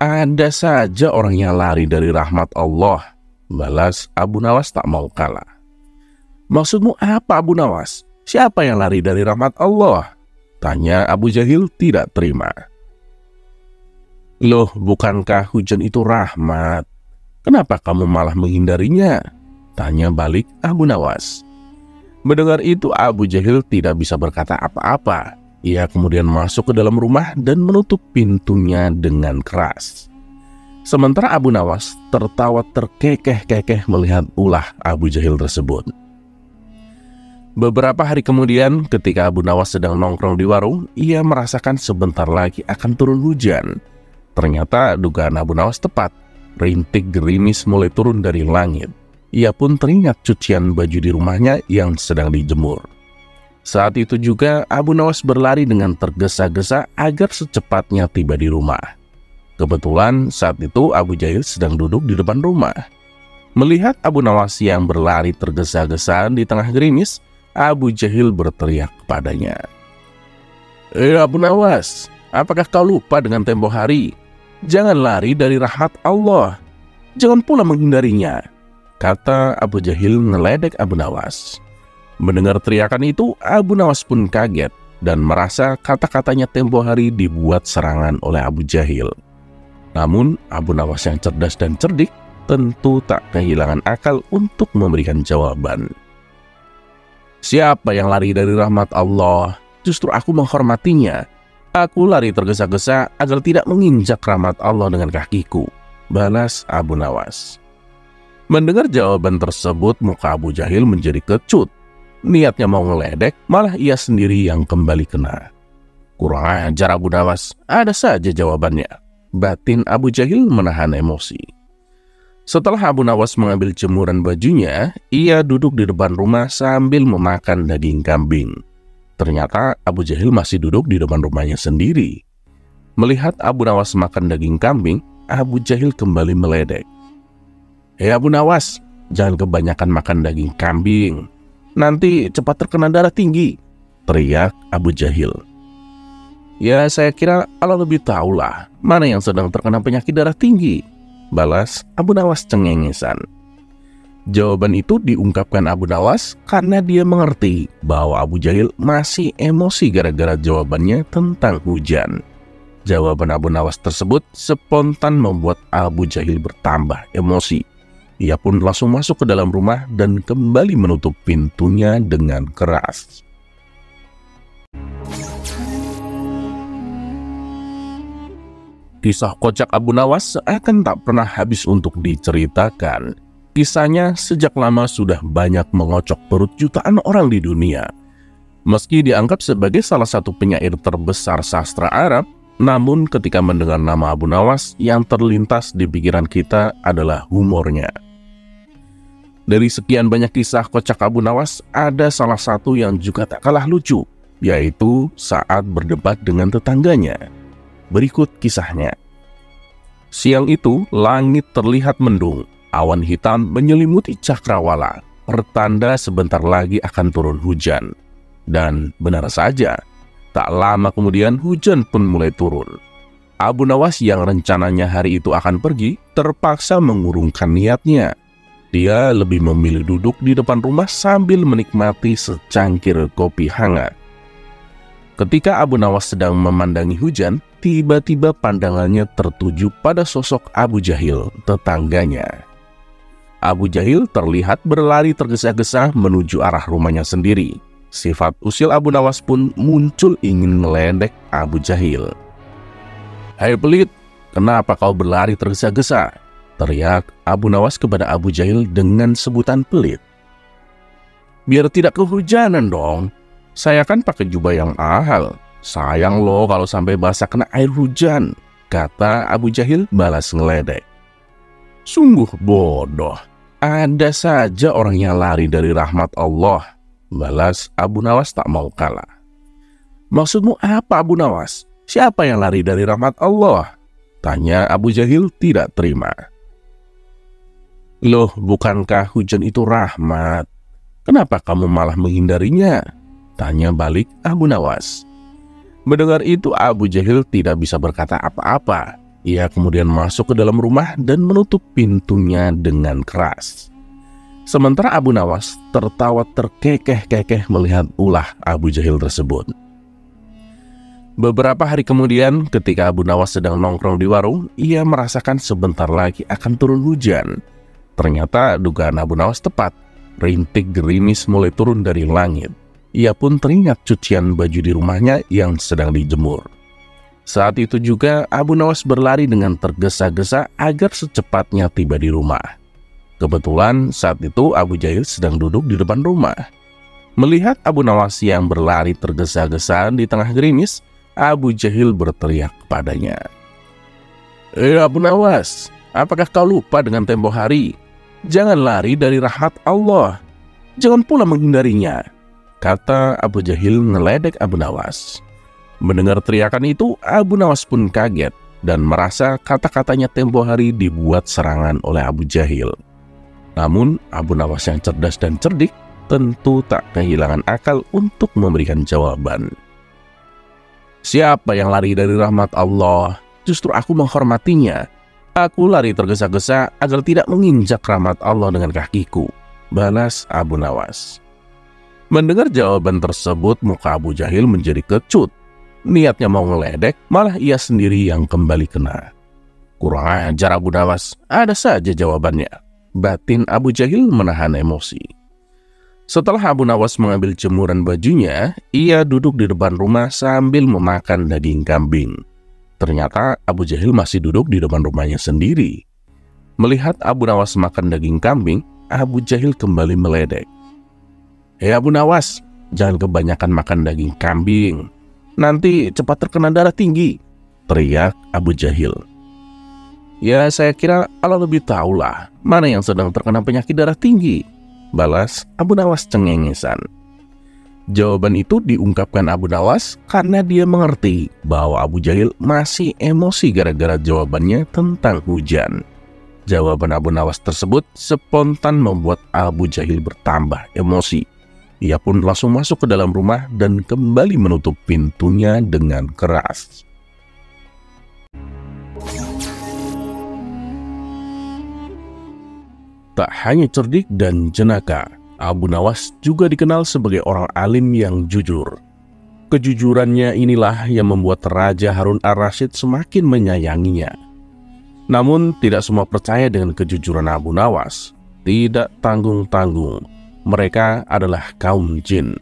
Ada saja orang yang lari dari rahmat Allah," balas Abu Nawas tak mau kalah. "Maksudmu apa Abu Nawas? Siapa yang lari dari rahmat Allah?" tanya Abu Jahil tidak terima. "Loh, bukankah hujan itu rahmat? Kenapa kamu malah menghindarinya?" tanya balik Abu Nawas. Mendengar itu, Abu Jahil tidak bisa berkata apa-apa. Ia kemudian masuk ke dalam rumah dan menutup pintunya dengan keras. Sementara Abu Nawas tertawa terkekeh-kekeh melihat ulah Abu Jahil tersebut. Beberapa hari kemudian, ketika Abu Nawas sedang nongkrong di warung, ia merasakan sebentar lagi akan turun hujan. Ternyata dugaan Abu Nawas tepat. Rintik gerimis mulai turun dari langit. Ia pun teringat cucian baju di rumahnya yang sedang dijemur. Saat itu juga Abu Nawas berlari dengan tergesa-gesa agar secepatnya tiba di rumah. Kebetulan saat itu Abu Jahil sedang duduk di depan rumah. Melihat Abu Nawas yang berlari tergesa-gesa di tengah gerimis, Abu Jahil berteriak kepadanya. "Abu Nawas, apakah kau lupa dengan tempo hari? Jangan lari dari rahmat Allah, jangan pula menghindarinya, kata Abu Jahil ngeledek Abu Nawas. Mendengar teriakan itu, Abu Nawas pun kaget dan merasa kata-katanya tempo hari dibuat serangan oleh Abu Jahil. Namun, Abu Nawas yang cerdas dan cerdik tentu tak kehilangan akal untuk memberikan jawaban. Siapa yang lari dari rahmat Allah? Justru aku menghormatinya. Aku lari tergesa-gesa agar tidak menginjak rahmat Allah dengan kakiku, balas Abu Nawas. Mendengar jawaban tersebut, muka Abu Jahil menjadi kecut. Niatnya mau ngeledek, malah ia sendiri yang kembali kena. Kurang ajar Abu Nawas, ada saja jawabannya. Batin Abu Jahil menahan emosi. Setelah Abu Nawas mengambil jemuran bajunya, ia duduk di depan rumah sambil memakan daging kambing. Ternyata Abu Jahil masih duduk di depan rumahnya sendiri. Melihat Abu Nawas makan daging kambing, Abu Jahil kembali meledek. "Hei Abu Nawas, jangan kebanyakan makan daging kambing. Nanti cepat terkena darah tinggi," teriak Abu Jahil. "Ya, saya kira Allah lebih tahulah mana yang sedang terkena penyakit darah tinggi," balas Abu Nawas cengengesan. Jawaban itu diungkapkan Abu Nawas karena dia mengerti bahwa Abu Jahil masih emosi gara-gara jawabannya tentang hujan. Jawaban Abu Nawas tersebut spontan membuat Abu Jahil bertambah emosi. Ia pun langsung masuk ke dalam rumah dan kembali menutup pintunya dengan keras. Kisah kocak Abu Nawas seakan tak pernah habis untuk diceritakan. Kisahnya sejak lama sudah banyak mengocok perut jutaan orang di dunia. Meski dianggap sebagai salah satu penyair terbesar sastra Arab, namun ketika mendengar nama Abu Nawas, yang terlintas di pikiran kita adalah humornya. Dari sekian banyak kisah kocak Abu Nawas, ada salah satu yang juga tak kalah lucu, yaitu saat berdebat dengan tetangganya. Berikut kisahnya. Siang itu, langit terlihat mendung. Awan hitam menyelimuti cakrawala, pertanda sebentar lagi akan turun hujan. Dan benar saja, tak lama kemudian hujan pun mulai turun. Abu Nawas yang rencananya hari itu akan pergi, terpaksa mengurungkan niatnya. Dia lebih memilih duduk di depan rumah sambil menikmati secangkir kopi hangat. Ketika Abu Nawas sedang memandangi hujan, tiba-tiba pandangannya tertuju pada sosok Abu Jahil, tetangganya. Abu Jahil terlihat berlari tergesa-gesa menuju arah rumahnya sendiri. Sifat usil Abu Nawas pun muncul ingin meledek Abu Jahil. "Hei pelit, kenapa kau berlari tergesa-gesa?" teriak Abu Nawas kepada Abu Jahil dengan sebutan pelit. "Biar tidak kehujanan dong. Saya kan pakai jubah yang mahal. Sayang loh kalau sampai basah kena air hujan," kata Abu Jahil balas ngeledek. "Sungguh bodoh. Ada saja orang yang lari dari rahmat Allah," balas Abu Nawas tak mau kalah. "Maksudmu apa Abu Nawas? Siapa yang lari dari rahmat Allah?" tanya Abu Jahil tidak terima. "Loh, bukankah hujan itu rahmat? Kenapa kamu malah menghindarinya?" tanya balik Abu Nawas. Mendengar itu Abu Jahil tidak bisa berkata apa-apa. Ia kemudian masuk ke dalam rumah dan menutup pintunya dengan keras. Sementara Abu Nawas tertawa terkekeh-kekeh melihat ulah Abu Jahil tersebut. Beberapa hari kemudian, ketika Abu Nawas sedang nongkrong di warung, ia merasakan sebentar lagi akan turun hujan. Ternyata dugaan Abu Nawas tepat. Rintik gerimis mulai turun dari langit. Ia pun teringat cucian baju di rumahnya yang sedang dijemur. Saat itu juga Abu Nawas berlari dengan tergesa-gesa agar secepatnya tiba di rumah. Kebetulan saat itu Abu Jahil sedang duduk di depan rumah. Melihat Abu Nawas yang berlari tergesa-gesa di tengah gerimis, Abu Jahil berteriak kepadanya. Abu Nawas, apakah kau lupa dengan tempo hari? Jangan lari dari rahmat Allah, jangan pula menghindarinya," kata Abu Jahil ngeledek Abu Nawas. Mendengar teriakan itu, Abu Nawas pun kaget dan merasa kata-katanya tempo hari dibuat serangan oleh Abu Jahil. Namun, Abu Nawas yang cerdas dan cerdik tentu tak kehilangan akal untuk memberikan jawaban. "Siapa yang lari dari rahmat Allah? justru aku menghormatinya. Aku lari tergesa-gesa agar tidak menginjak rahmat Allah dengan kakiku, balas Abu Nawas. Mendengar jawaban tersebut, muka Abu Jahil menjadi kecut. Niatnya mau ngeledek, malah ia sendiri yang kembali kena. Kurang ajar Abu Nawas, ada saja jawabannya. Batin Abu Jahil menahan emosi. Setelah Abu Nawas mengambil jemuran bajunya, ia duduk di depan rumah sambil memakan daging kambing. Ternyata Abu Jahil masih duduk di depan rumahnya sendiri. Melihat Abu Nawas makan daging kambing, Abu Jahil kembali meledek. "Hei Abu Nawas, jangan kebanyakan makan daging kambing. Nanti cepat terkena darah tinggi," teriak Abu Jahil. "Ya, saya kira Allah lebih tahulah mana yang sedang terkena penyakit darah tinggi," balas Abu Nawas cengengesan. Jawaban itu diungkapkan Abu Nawas karena dia mengerti bahwa Abu Jahil masih emosi gara-gara jawabannya tentang hujan. Jawaban Abu Nawas tersebut spontan membuat Abu Jahil bertambah emosi. Ia pun langsung masuk ke dalam rumah dan kembali menutup pintunya dengan keras. Tak hanya cerdik dan jenaka, Abu Nawas juga dikenal sebagai orang alim yang jujur. Kejujurannya inilah yang membuat Raja Harun ar-Rasyid semakin menyayanginya. Namun tidak semua percaya dengan kejujuran Abu Nawas. Tidak tanggung-tanggung, mereka adalah kaum jin.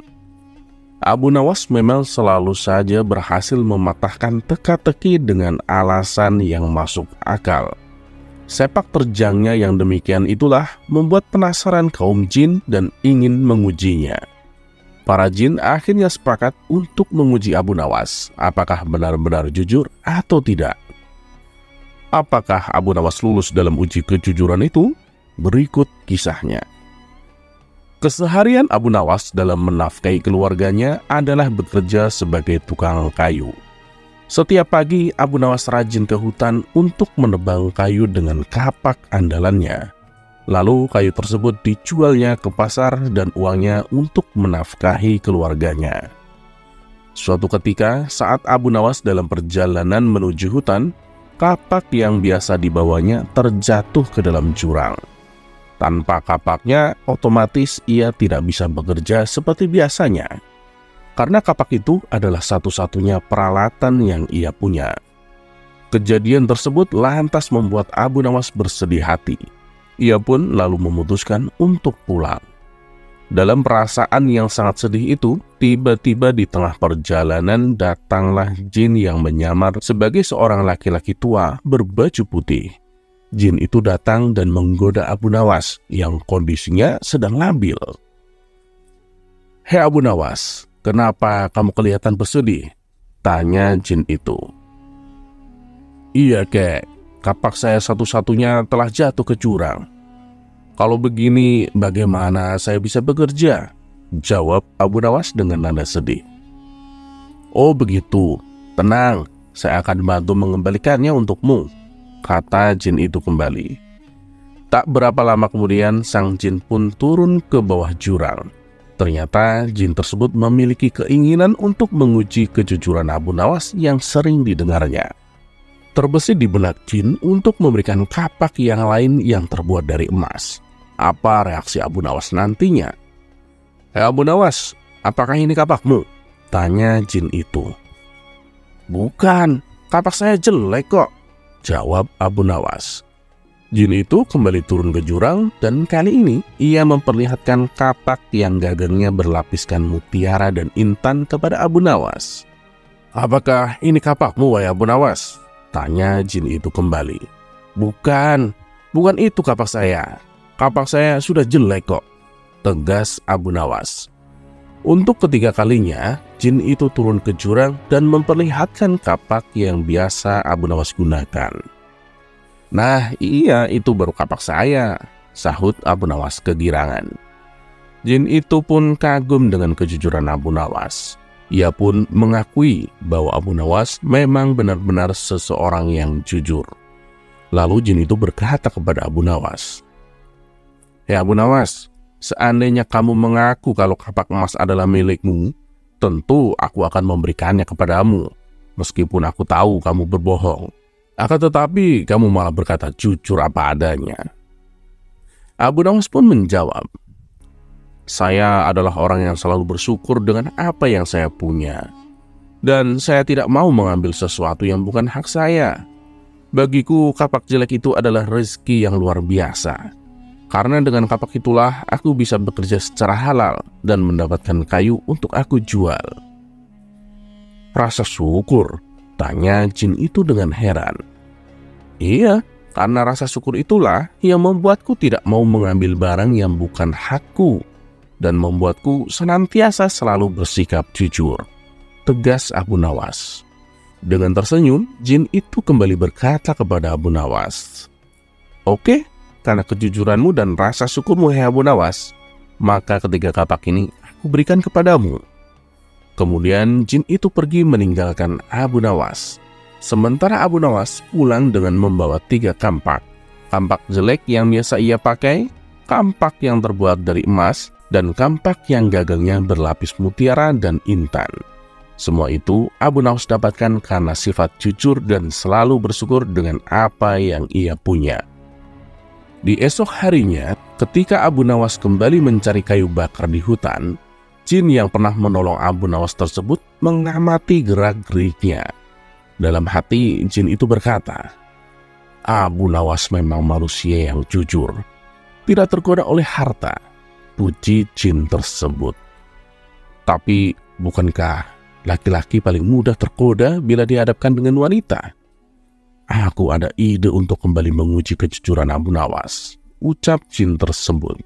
Abu Nawas memang selalu saja berhasil mematahkan teka-teki dengan alasan yang masuk akal. Sepak terjangnya yang demikian itulah membuat penasaran kaum jin dan ingin mengujinya. Para jin akhirnya sepakat untuk menguji Abu Nawas, apakah benar-benar jujur atau tidak. Apakah Abu Nawas lulus dalam uji kejujuran itu? Berikut kisahnya. Keseharian Abu Nawas dalam menafkahi keluarganya adalah bekerja sebagai tukang kayu. Setiap pagi, Abu Nawas rajin ke hutan untuk menebang kayu dengan kapak andalannya. Lalu kayu tersebut dijualnya ke pasar dan uangnya untuk menafkahi keluarganya. Suatu ketika, saat Abu Nawas dalam perjalanan menuju hutan, kapak yang biasa dibawanya terjatuh ke dalam jurang. Tanpa kapaknya, otomatis ia tidak bisa bekerja seperti biasanya. Karena kapak itu adalah satu-satunya peralatan yang ia punya. Kejadian tersebut lantas membuat Abu Nawas bersedih hati. Ia pun lalu memutuskan untuk pulang. Dalam perasaan yang sangat sedih itu, tiba-tiba di tengah perjalanan datanglah jin yang menyamar sebagai seorang laki-laki tua berbaju putih. Jin itu datang dan menggoda Abu Nawas yang kondisinya sedang labil. "Hei Abu Nawas, kenapa kamu kelihatan bersedih?" tanya jin itu. "Iya kek, kapak saya satu-satunya telah jatuh ke jurang. Kalau begini bagaimana saya bisa bekerja?" jawab Abu Nawas dengan nada sedih. "Oh begitu, tenang, saya akan bantu mengembalikannya untukmu," kata jin itu kembali. Tak berapa lama kemudian sang jin pun turun ke bawah jurang. Ternyata jin tersebut memiliki keinginan untuk menguji kejujuran Abu Nawas yang sering didengarnya. Terbesit di benak jin untuk memberikan kapak yang lain yang terbuat dari emas. Apa reaksi Abu Nawas nantinya? "Hei Abu Nawas, apakah ini kapakmu?" tanya jin itu. "Bukan, kapak saya jelek kok," jawab Abu Nawas. Jin itu kembali turun ke jurang dan kali ini ia memperlihatkan kapak yang gagangnya berlapiskan mutiara dan intan kepada Abu Nawas. "Apakah ini kapakmu, wahai Abu Nawas?" tanya jin itu kembali. Bukan itu kapak saya. Kapak saya sudah jelek kok," tegas Abu Nawas. Untuk ketiga kalinya, jin itu turun ke jurang dan memperlihatkan kapak yang biasa Abu Nawas gunakan. "Nah iya, itu baru kapak saya," sahut Abu Nawas kegirangan. Jin itu pun kagum dengan kejujuran Abu Nawas. Ia pun mengakui bahwa Abu Nawas memang benar-benar seseorang yang jujur. Lalu jin itu berkata kepada Abu Nawas, "Hei Abu Nawas, seandainya kamu mengaku kalau kapak emas adalah milikmu, tentu aku akan memberikannya kepadamu, meskipun aku tahu kamu berbohong. Akan tetapi kamu malah berkata jujur apa adanya. Abu Nawas pun menjawab, saya adalah orang yang selalu bersyukur dengan apa yang saya punya. Dan saya tidak mau mengambil sesuatu yang bukan hak saya. Bagiku kapak jelek itu adalah rezeki yang luar biasa. Karena dengan kapak itulah aku bisa bekerja secara halal dan mendapatkan kayu untuk aku jual. Rasa syukur? Tanya jin itu dengan heran. Iya, karena rasa syukur itulah yang membuatku tidak mau mengambil barang yang bukan hakku dan membuatku senantiasa selalu bersikap jujur, tegas Abu Nawas. Dengan tersenyum, jin itu kembali berkata kepada Abu Nawas, oke, karena kejujuranmu dan rasa syukurmu, hai Abu Nawas, maka ketiga kapak ini aku berikan kepadamu. Kemudian jin itu pergi meninggalkan Abu Nawas. Sementara Abu Nawas pulang dengan membawa 3 kampak. Kampak jelek yang biasa ia pakai, kampak yang terbuat dari emas, dan kampak yang gagangnya berlapis mutiara dan intan. Semua itu Abu Nawas dapatkan karena sifat jujur dan selalu bersyukur dengan apa yang ia punya. Di esok harinya, ketika Abu Nawas kembali mencari kayu bakar di hutan, jin yang pernah menolong Abu Nawas tersebut mengamati gerak-geriknya. Dalam hati, jin itu berkata, Abu Nawas memang manusia yang jujur, tidak tergoda oleh harta. Puji jin tersebut. Tapi bukankah laki-laki paling mudah tergoda bila dihadapkan dengan wanita? Aku ada ide untuk kembali menguji kejujuran Abu Nawas, ucap jin tersebut.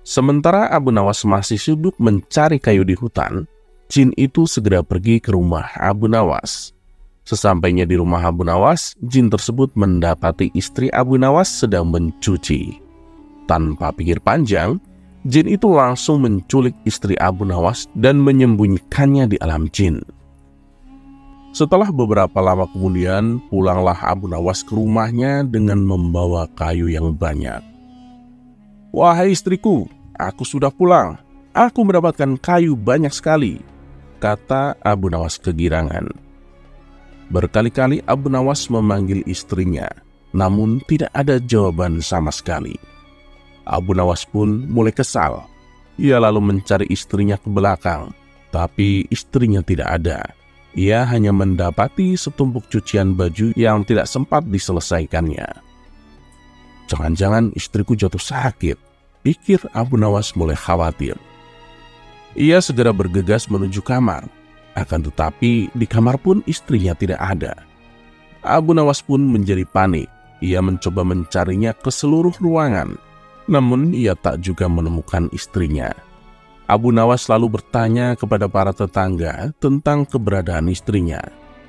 Sementara Abu Nawas masih sibuk mencari kayu di hutan, jin itu segera pergi ke rumah Abu Nawas. Sesampainya di rumah Abu Nawas, jin tersebut mendapati istri Abu Nawas sedang mencuci. Tanpa pikir panjang, jin itu langsung menculik istri Abu Nawas dan menyembunyikannya di alam jin. Setelah beberapa lama kemudian, pulanglah Abu Nawas ke rumahnya dengan membawa kayu yang banyak. Wahai istriku, aku sudah pulang. Aku mendapatkan kayu banyak sekali, kata Abu Nawas kegirangan. Berkali-kali Abu Nawas memanggil istrinya, namun tidak ada jawaban sama sekali. Abu Nawas pun mulai kesal. Ia lalu mencari istrinya ke belakang, tapi istrinya tidak ada. Ia hanya mendapati setumpuk cucian baju yang tidak sempat diselesaikannya. Jangan-jangan istriku jatuh sakit, pikir Abu Nawas mulai khawatir. Ia segera bergegas menuju kamar. Akan tetapi di kamar pun istrinya tidak ada. Abu Nawas pun menjadi panik. Ia mencoba mencarinya ke seluruh ruangan. Namun ia tak juga menemukan istrinya. Abu Nawas lalu bertanya kepada para tetangga tentang keberadaan istrinya.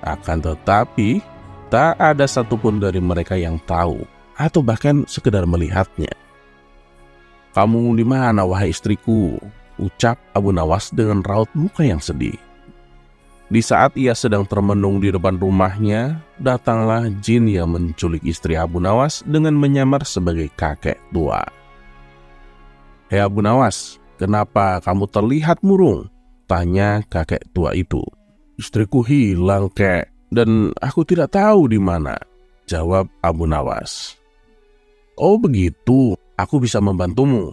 Akan tetapi tak ada satupun dari mereka yang tahu atau bahkan sekedar melihatnya. Kamu di mana wahai istriku? Ucap Abu Nawas dengan raut muka yang sedih. Di saat ia sedang termenung di depan rumahnya, datanglah jin yang menculik istri Abu Nawas dengan menyamar sebagai kakek tua. Hei Abu Nawas, kenapa kamu terlihat murung? Tanya kakek tua itu. Istriku hilang kek, dan aku tidak tahu di mana, jawab Abu Nawas. Oh begitu, aku bisa membantumu.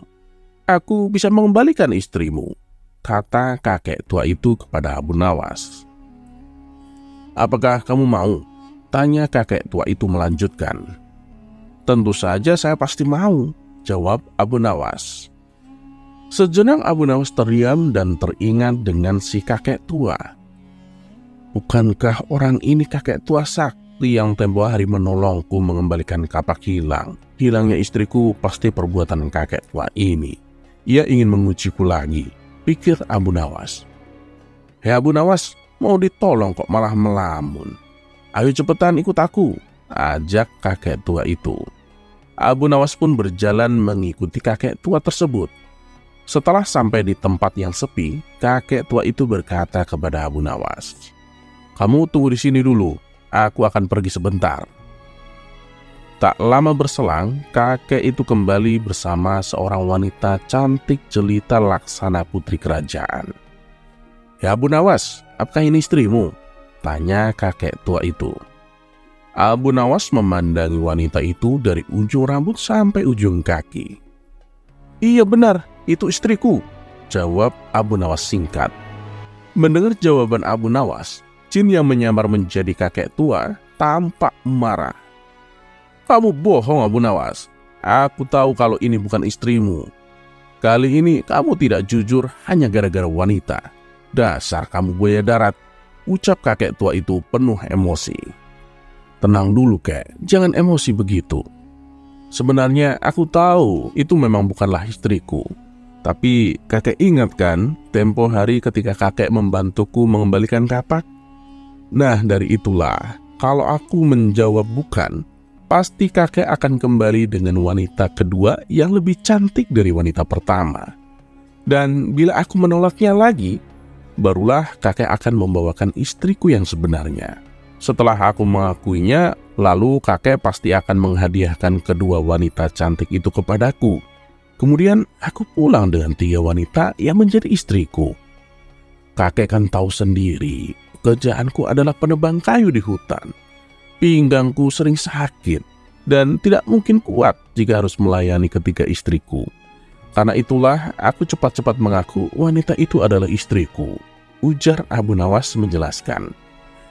Aku bisa mengembalikan istrimu, kata kakek tua itu kepada Abu Nawas. Apakah kamu mau? Tanya kakek tua itu melanjutkan. Tentu saja saya pasti mau, jawab Abu Nawas. Sejenak Abu Nawas terdiam dan teringat dengan si kakek tua. Bukankah orang ini kakek tua sakti yang tempo hari menolongku mengembalikan kapak hilang? Hilangnya istriku pasti perbuatan kakek tua ini. Ia ingin mengujiku lagi, pikir Abu Nawas. Hei Abu Nawas, mau ditolong kok malah melamun. Ayo cepetan ikut aku, ajak kakek tua itu. Abu Nawas pun berjalan mengikuti kakek tua tersebut. Setelah sampai di tempat yang sepi, kakek tua itu berkata kepada Abu Nawas, kamu tunggu di sini dulu, aku akan pergi sebentar. Tak lama berselang, kakek itu kembali bersama seorang wanita cantik jelita laksana putri kerajaan. Ya Abu Nawas, apakah ini istrimu? Tanya kakek tua itu. Abu Nawas memandangi wanita itu dari ujung rambut sampai ujung kaki. "Iya benar, itu istriku," jawab Abu Nawas singkat. Mendengar jawaban Abu Nawas, jin yang menyamar menjadi kakek tua tampak marah. "Kamu bohong, Abu Nawas. Aku tahu kalau ini bukan istrimu. Kali ini kamu tidak jujur hanya gara-gara wanita. Dasar kamu buaya darat," ucap kakek tua itu penuh emosi. "Tenang dulu, Kek. Jangan emosi begitu. Sebenarnya aku tahu itu memang bukanlah istriku. Tapi kakek ingat kan tempo hari ketika kakek membantuku mengembalikan kapak? Nah, dari itulah kalau aku menjawab bukan, pasti kakek akan kembali dengan wanita kedua yang lebih cantik dari wanita pertama. Dan bila aku menolaknya lagi, barulah kakek akan membawakan istriku yang sebenarnya. Setelah aku mengakuinya, lalu kakek pasti akan menghadiahkan kedua wanita cantik itu kepadaku. Kemudian aku pulang dengan 3 wanita yang menjadi istriku. Kakek kan tahu sendiri, pekerjaanku adalah penebang kayu di hutan. Pinggangku sering sakit dan tidak mungkin kuat jika harus melayani ketiga istriku. Karena itulah aku cepat-cepat mengaku wanita itu adalah istriku," ujar Abu Nawas menjelaskan.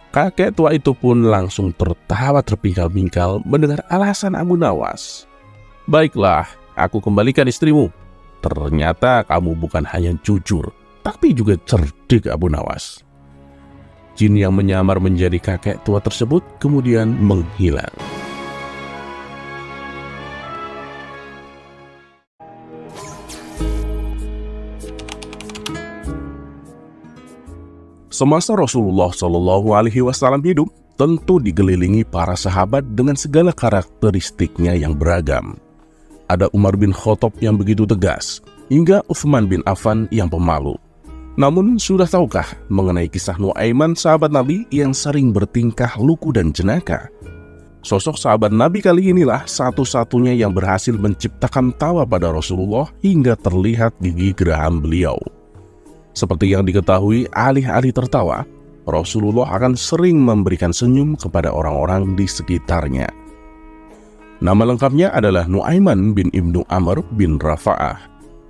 Kakek tua itu pun langsung tertawa terpingkal-pingkal mendengar alasan Abu Nawas. "Baiklah, aku kembalikan istrimu. Ternyata kamu bukan hanya jujur, tapi juga cerdik, Abu Nawas." Jin yang menyamar menjadi kakek tua tersebut kemudian menghilang. Semasa Rasulullah Shallallahu Alaihi Wasallam hidup, tentu digelilingi para sahabat dengan segala karakteristiknya yang beragam. Ada Umar bin Khattab yang begitu tegas, hingga Utsman bin Affan yang pemalu. Namun sudah tahukah mengenai kisah Nuaiman, sahabat Nabi yang sering bertingkah lugu dan jenaka? Sosok sahabat Nabi kali inilah satu-satunya yang berhasil menciptakan tawa pada Rasulullah hingga terlihat gigi geraham beliau. Seperti yang diketahui, alih-alih tertawa, Rasulullah akan sering memberikan senyum kepada orang-orang di sekitarnya. Nama lengkapnya adalah Nuaiman bin Ibnu Amr bin Rafa'ah.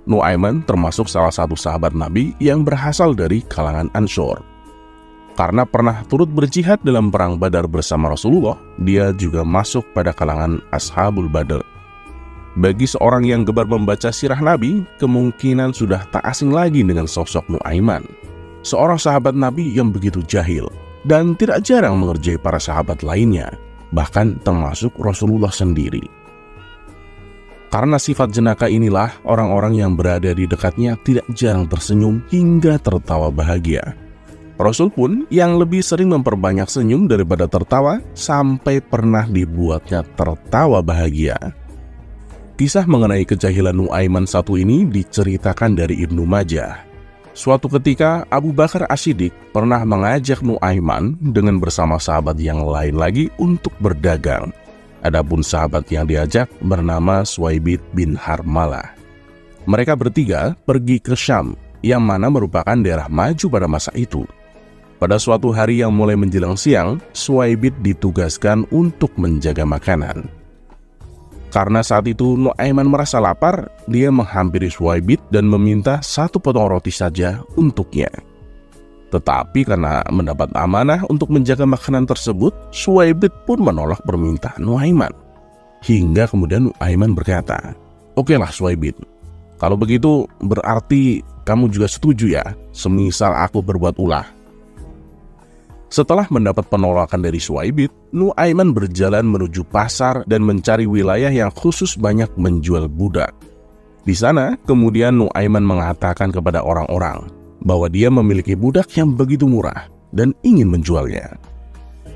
Nuaiman termasuk salah satu sahabat Nabi yang berasal dari kalangan Ansor. Karena pernah turut berjihad dalam perang Badar bersama Rasulullah, dia juga masuk pada kalangan Ashabul Badar. Bagi seorang yang gemar membaca sirah Nabi, kemungkinan sudah tak asing lagi dengan sosok Nuaiman, seorang sahabat Nabi yang begitu jahil dan tidak jarang mengerjai para sahabat lainnya, bahkan termasuk Rasulullah sendiri. Karena sifat jenaka inilah, orang-orang yang berada di dekatnya tidak jarang tersenyum hingga tertawa bahagia. Rasul pun yang lebih sering memperbanyak senyum daripada tertawa, sampai pernah dibuatnya tertawa bahagia. Kisah mengenai kejahilan Nuaiman satu ini diceritakan dari Ibnu Majah. Suatu ketika Abu Bakar As-Siddiq pernah mengajak Nuaiman dengan bersama sahabat yang lain lagi untuk berdagang. Adapun sahabat yang diajak bernama Suwaibid bin Harmalah. Mereka bertiga pergi ke Syam, yang mana merupakan daerah maju pada masa itu. Pada suatu hari yang mulai menjelang siang, Suwaibid ditugaskan untuk menjaga makanan. Karena saat itu Nuaiman merasa lapar, dia menghampiri Suwaibid dan meminta 1 potong roti saja untuknya. Tetapi karena mendapat amanah untuk menjaga makanan tersebut, Suwaibid pun menolak permintaan Nuaiman. Hingga kemudian Nuaiman berkata, "Okelah Suwaibid, kalau begitu berarti kamu juga setuju ya, semisal aku berbuat ulah." Setelah mendapat penolakan dari Suwaibid, Nuaiman berjalan menuju pasar dan mencari wilayah yang khusus banyak menjual budak. Di sana, kemudian Nuaiman mengatakan kepada orang-orang bahwa dia memiliki budak yang begitu murah dan ingin menjualnya.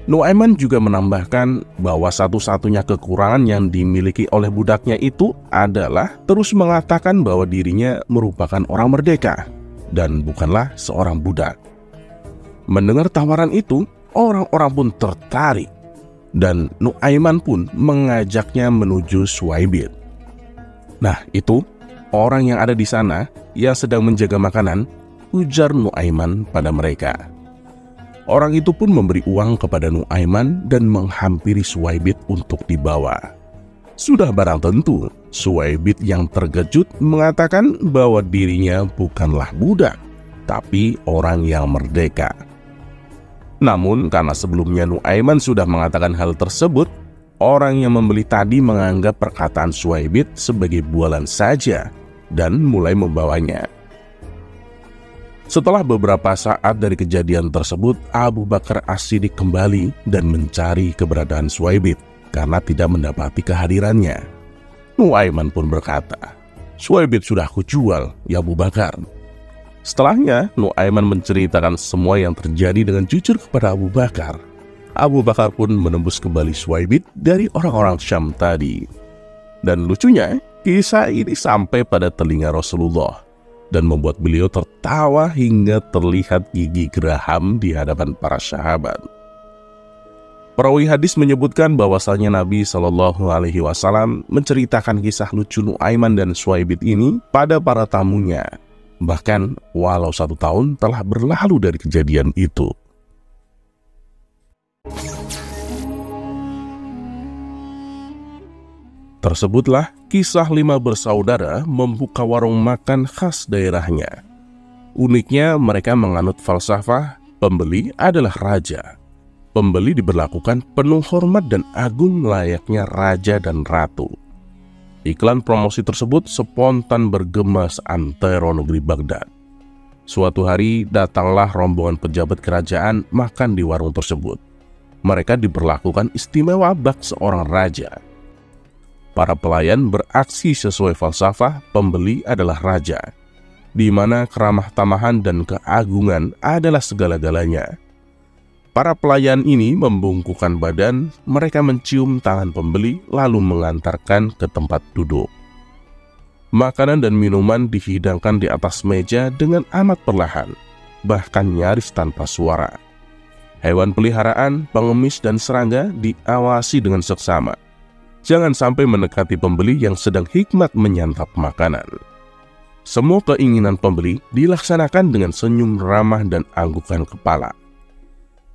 Nuaiman juga menambahkan bahwa satu-satunya kekurangan yang dimiliki oleh budaknya itu adalah terus mengatakan bahwa dirinya merupakan orang merdeka dan bukanlah seorang budak. Mendengar tawaran itu, orang-orang pun tertarik dan Nuaiman pun mengajaknya menuju Suwaibid. Nah, itu orang yang ada di sana yang sedang menjaga makanan, ujar Nuaiman pada mereka. Orang itu pun memberi uang kepada Nuaiman dan menghampiri Suwaibit untuk dibawa. Sudah barang tentu, Suwaibit yang terkejut mengatakan bahwa dirinya bukanlah budak, tapi orang yang merdeka. Namun karena sebelumnya Nuaiman sudah mengatakan hal tersebut, orang yang membeli tadi menganggap perkataan Suwaibit sebagai bualan saja dan mulai membawanya. Setelah beberapa saat dari kejadian tersebut, Abu Bakar As-Siddiq kembali dan mencari keberadaan Suwaibit karena tidak mendapati kehadirannya. Nuaiman pun berkata, "Suwaibit sudah aku jual, ya Abu Bakar." Setelahnya, Nuaiman menceritakan semua yang terjadi dengan jujur kepada Abu Bakar. Abu Bakar pun menembus kembali Suwaibit dari orang-orang Syam tadi. Dan lucunya, kisah ini sampai pada telinga Rasulullah dan membuat beliau tertawa hingga terlihat gigi geraham di hadapan para sahabat. Perawi hadis menyebutkan bahwasanya Nabi Shallallahu Alaihi Wasallam menceritakan kisah lucu Nuaiman dan Suwaibit ini pada para tamunya, bahkan walau 1 tahun telah berlalu dari kejadian itu. Tersebutlah kisah 5 bersaudara membuka warung makan khas daerahnya. Uniknya mereka menganut falsafah pembeli adalah raja. Pembeli diberlakukan penuh hormat dan agung layaknya raja dan ratu. Iklan promosi tersebut spontan bergema seantero negeri Baghdad. Suatu hari datanglah rombongan pejabat kerajaan makan di warung tersebut. Mereka diberlakukan istimewa bak seorang raja. Para pelayan beraksi sesuai falsafah pembeli adalah raja, di mana keramah tamahan dan keagungan adalah segala-galanya. Para pelayan ini membungkukkan badan, mereka mencium tangan pembeli lalu mengantarkan ke tempat duduk. Makanan dan minuman dihidangkan di atas meja dengan amat perlahan, bahkan nyaris tanpa suara. Hewan peliharaan, pengemis dan serangga diawasi dengan seksama. Jangan sampai mendekati pembeli yang sedang hikmat menyantap makanan. Semua keinginan pembeli dilaksanakan dengan senyum ramah dan anggukan kepala.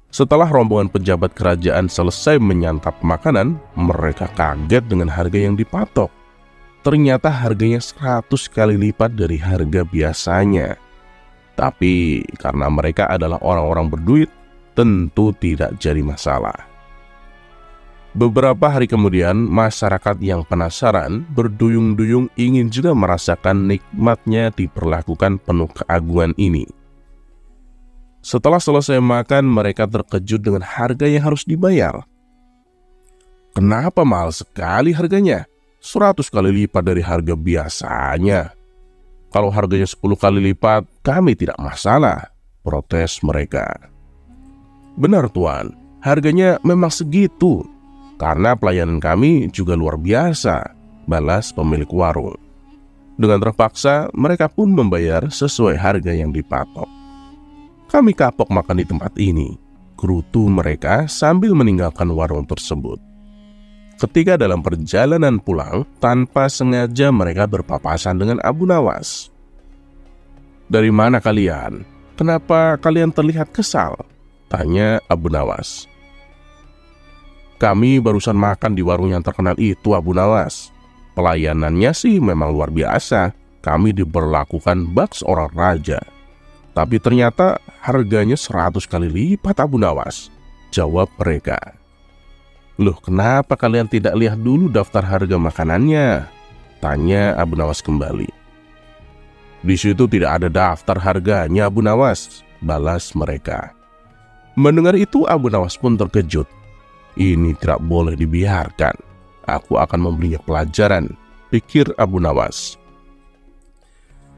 Setelah rombongan pejabat kerajaan selesai menyantap makanan, mereka kaget dengan harga yang dipatok. Ternyata harganya 100 kali lipat dari harga biasanya. Tapi karena mereka adalah orang-orang berduit, tentu tidak jadi masalah. Beberapa hari kemudian, masyarakat yang penasaran berduyung-duyung ingin juga merasakan nikmatnya diperlakukan penuh keagungan ini. Setelah selesai makan, mereka terkejut dengan harga yang harus dibayar. "Kenapa mahal sekali harganya? 100 kali lipat dari harga biasanya. Kalau harganya 10 kali lipat, kami tidak masalah," protes mereka. "Benar Tuan, harganya memang segitu. Karena pelayanan kami juga luar biasa," balas pemilik warung. Dengan terpaksa, mereka pun membayar sesuai harga yang dipatok. "Kami kapok makan di tempat ini," gerutu mereka sambil meninggalkan warung tersebut. Ketika dalam perjalanan pulang, tanpa sengaja mereka berpapasan dengan Abu Nawas. "Dari mana kalian? Kenapa kalian terlihat kesal?" tanya Abu Nawas. "Kami barusan makan di warung yang terkenal itu, Abu Nawas. Pelayanannya sih memang luar biasa. Kami diberlakukan bak seorang raja. Tapi ternyata harganya 100 kali lipat, Abu Nawas," jawab mereka. "Loh, kenapa kalian tidak lihat dulu daftar harga makanannya?" tanya Abu Nawas kembali. "Di situ tidak ada daftar harganya, Abu Nawas," balas mereka. Mendengar itu, Abu Nawas pun terkejut. "Ini tidak boleh dibiarkan. Aku akan memberinya pelajaran," pikir Abu Nawas.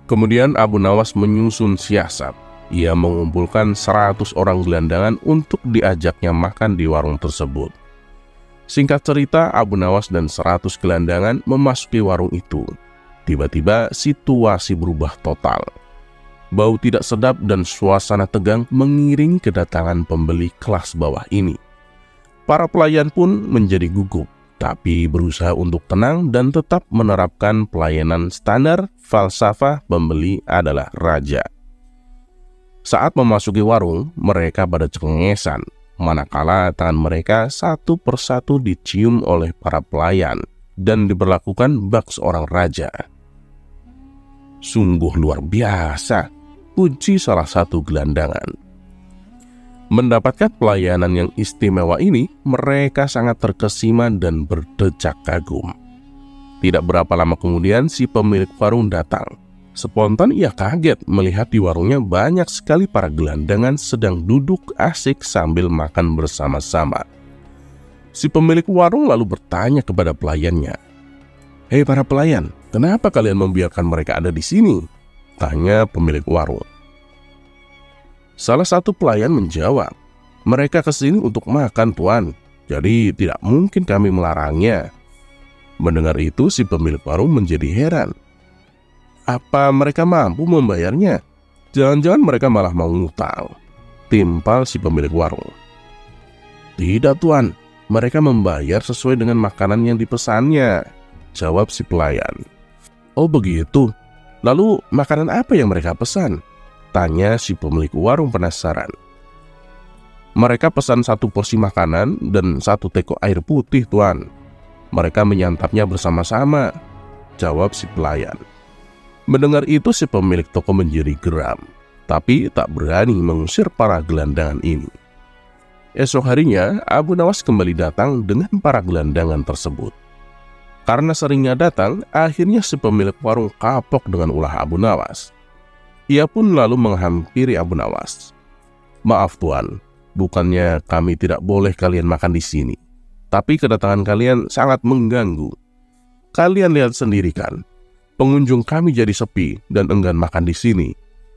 Kemudian Abu Nawas menyusun siasat. Ia mengumpulkan 100 orang gelandangan untuk diajaknya makan di warung tersebut. Singkat cerita, Abu Nawas dan 100 gelandangan memasuki warung itu. Tiba-tiba situasi berubah total. Bau tidak sedap dan suasana tegang mengiringi kedatangan pembeli kelas bawah ini. Para pelayan pun menjadi gugup, tapi berusaha untuk tenang dan tetap menerapkan pelayanan standar falsafah pembeli adalah raja. Saat memasuki warung, mereka pada cengengesan, manakala tangan mereka satu persatu dicium oleh para pelayan dan diberlakukan bak seorang raja. Sungguh luar biasa, puji salah satu gelandangan. Mendapatkan pelayanan yang istimewa ini, mereka sangat terkesima dan berdecak kagum. Tidak berapa lama kemudian si pemilik warung datang. Spontan ia kaget melihat di warungnya banyak sekali para gelandangan sedang duduk asik sambil makan bersama-sama. Si pemilik warung lalu bertanya kepada pelayannya, "Hei para pelayan, kenapa kalian membiarkan mereka ada di sini?" tanya pemilik warung. Salah satu pelayan menjawab, "Mereka kesini untuk makan, Tuan, jadi tidak mungkin kami melarangnya." Mendengar itu si pemilik warung menjadi heran. Apa mereka mampu membayarnya? Jangan-jangan mereka malah mau ngutang, timpal si pemilik warung. "Tidak, Tuan, mereka membayar sesuai dengan makanan yang dipesannya," jawab si pelayan. "Oh begitu, lalu makanan apa yang mereka pesan?" tanya si pemilik warung penasaran. "Mereka pesan 1 porsi makanan dan 1 teko air putih, Tuan. Mereka menyantapnya bersama-sama," jawab si pelayan. Mendengar itu si pemilik toko menjadi geram, tapi tak berani mengusir para gelandangan ini. Esok harinya, Abu Nawas kembali datang dengan para gelandangan tersebut. Karena seringnya datang, akhirnya si pemilik warung kapok dengan ulah Abu Nawas. Ia pun lalu menghampiri Abu Nawas. "Maaf Tuan, bukannya kami tidak boleh kalian makan di sini, tapi kedatangan kalian sangat mengganggu. Kalian lihat sendiri kan, pengunjung kami jadi sepi dan enggan makan di sini.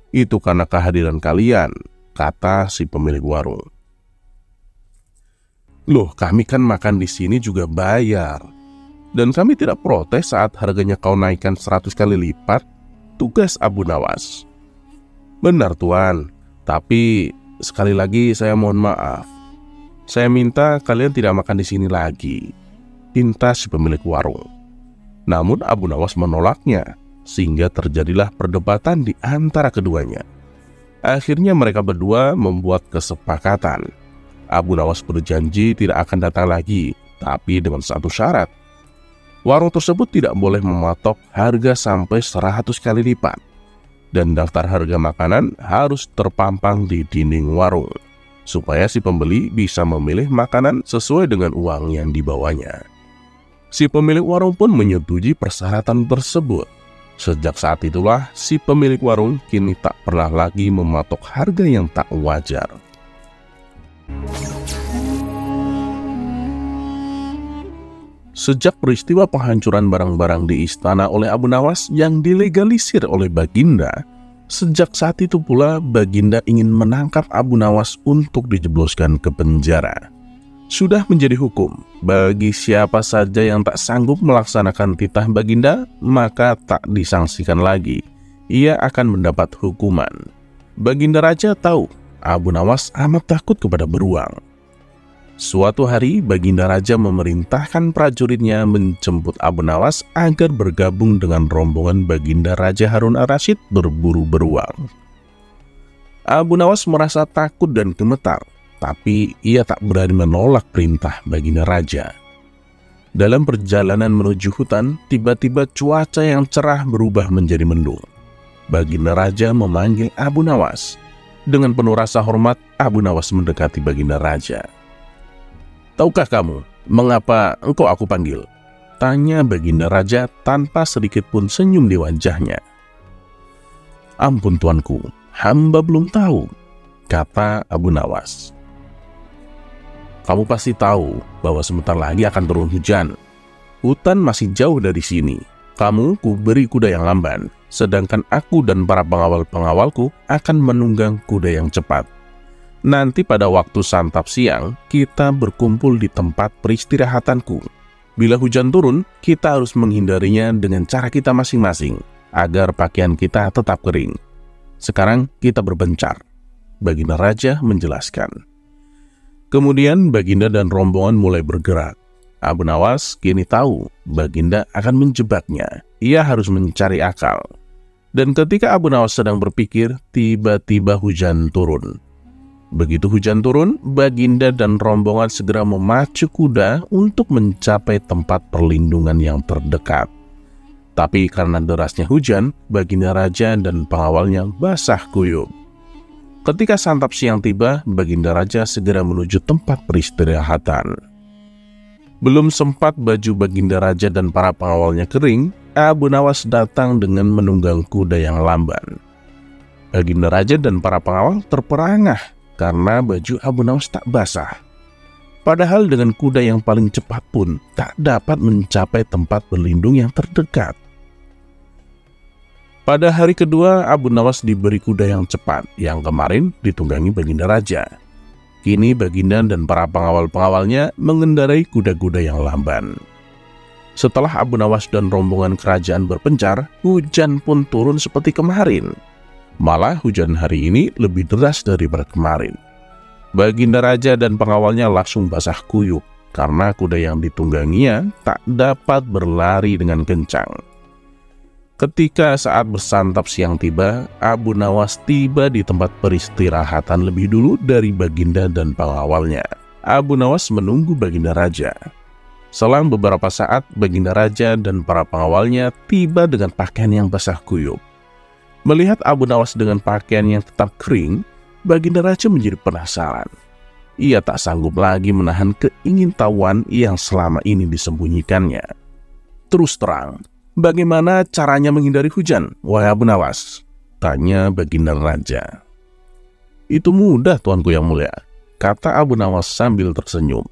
Itu karena kehadiran kalian," kata si pemilik warung. "Loh, kami kan makan di sini juga bayar. Dan kami tidak protes saat harganya kau naikkan 100 kali lipat," tugas Abu Nawas. "Benar Tuan, tapi sekali lagi saya mohon maaf. Saya minta kalian tidak makan di sini lagi," pinta si pemilik warung. Namun Abu Nawas menolaknya, sehingga terjadilah perdebatan di antara keduanya. Akhirnya mereka berdua membuat kesepakatan. Abu Nawas berjanji tidak akan datang lagi, tapi dengan satu syarat. Warung tersebut tidak boleh mematok harga sampai 100 kali lipat, dan daftar harga makanan harus terpampang di dinding warung, supaya si pembeli bisa memilih makanan sesuai dengan uang yang dibawanya. Si pemilik warung pun menyetujui persyaratan tersebut. Sejak saat itulah si pemilik warung kini tak pernah lagi mematok harga yang tak wajar. Sejak peristiwa penghancuran barang-barang di istana oleh Abu Nawas yang dilegalisir oleh Baginda, sejak saat itu pula Baginda ingin menangkap Abu Nawas untuk dijebloskan ke penjara. Sudah menjadi hukum, bagi siapa saja yang tak sanggup melaksanakan titah Baginda, maka tak disangsikan lagi. Ia akan mendapat hukuman. Baginda Raja tahu Abu Nawas amat takut kepada beruang. Suatu hari Baginda Raja memerintahkan prajuritnya menjemput Abu Nawas agar bergabung dengan rombongan Baginda Raja Harun Ar-Rasyid berburu beruang. Abu Nawas merasa takut dan gemetar, tapi ia tak berani menolak perintah Baginda Raja. Dalam perjalanan menuju hutan, tiba-tiba cuaca yang cerah berubah menjadi mendung. Baginda Raja memanggil Abu Nawas. Dengan penuh rasa hormat, Abu Nawas mendekati Baginda Raja. "Tahukah kamu mengapa engkau aku panggil?" tanya Baginda Raja tanpa sedikit pun senyum di wajahnya. "Ampun tuanku, hamba belum tahu," kata Abu Nawas. "Kamu pasti tahu bahwa sebentar lagi akan turun hujan. Hutan masih jauh dari sini. Kamu kuberi kuda yang lamban, sedangkan aku dan para pengawal-pengawalku akan menunggang kuda yang cepat. Nanti pada waktu santap siang, kita berkumpul di tempat peristirahatanku. Bila hujan turun, kita harus menghindarinya dengan cara kita masing-masing, agar pakaian kita tetap kering. Sekarang kita berbencar," Baginda Raja menjelaskan. Kemudian Baginda dan rombongan mulai bergerak. Abu Nawas kini tahu Baginda akan menjebaknya. Ia harus mencari akal. Dan ketika Abu Nawas sedang berpikir, tiba-tiba hujan turun. Begitu hujan turun, Baginda dan rombongan segera memacu kuda untuk mencapai tempat perlindungan yang terdekat. Tapi karena derasnya hujan, Baginda Raja dan pengawalnya basah kuyup. Ketika santap siang tiba, Baginda Raja segera menuju tempat peristirahatan. Belum sempat baju Baginda Raja dan para pengawalnya kering, Abu Nawas datang dengan menunggang kuda yang lamban. Baginda Raja dan para pengawal terperangah karena baju Abu Nawas tak basah. Padahal dengan kuda yang paling cepat pun tak dapat mencapai tempat berlindung yang terdekat. Pada hari kedua, Abu Nawas diberi kuda yang cepat, yang kemarin ditunggangi Baginda Raja. Kini Baginda dan para pengawal-pengawalnya mengendarai kuda-kuda yang lamban. Setelah Abu Nawas dan rombongan kerajaan berpencar, hujan pun turun seperti kemarin. Malah hujan hari ini lebih deras daripada kemarin. Baginda Raja dan pengawalnya langsung basah kuyup karena kuda yang ditungganginya tak dapat berlari dengan kencang. Ketika saat bersantap siang tiba, Abu Nawas tiba di tempat peristirahatan lebih dulu dari Baginda dan pengawalnya. Abu Nawas menunggu Baginda Raja. Selang beberapa saat, Baginda Raja dan para pengawalnya tiba dengan pakaian yang basah kuyup. Melihat Abu Nawas dengan pakaian yang tetap kering, Baginda Raja menjadi penasaran. Ia tak sanggup lagi menahan keingintahuan yang selama ini disembunyikannya. Terus terang, bagaimana caranya menghindari hujan, wahai Abu Nawas? Tanya Baginda Raja. Itu mudah, tuanku yang mulia, kata Abu Nawas sambil tersenyum.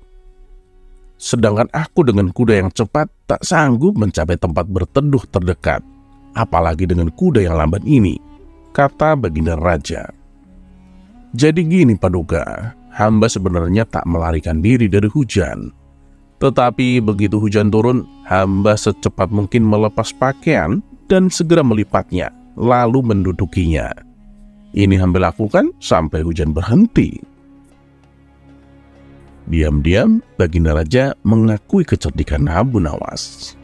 Sedangkan aku dengan kuda yang cepat tak sanggup mencapai tempat berteduh terdekat, apalagi dengan kuda yang lamban ini, kata Baginda Raja. Jadi gini Paduka, hamba sebenarnya tak melarikan diri dari hujan. Tetapi begitu hujan turun, hamba secepat mungkin melepas pakaian dan segera melipatnya, lalu mendudukinya. Ini hamba lakukan sampai hujan berhenti. Diam-diam, Baginda Raja mengakui kecerdikan Abu Nawas.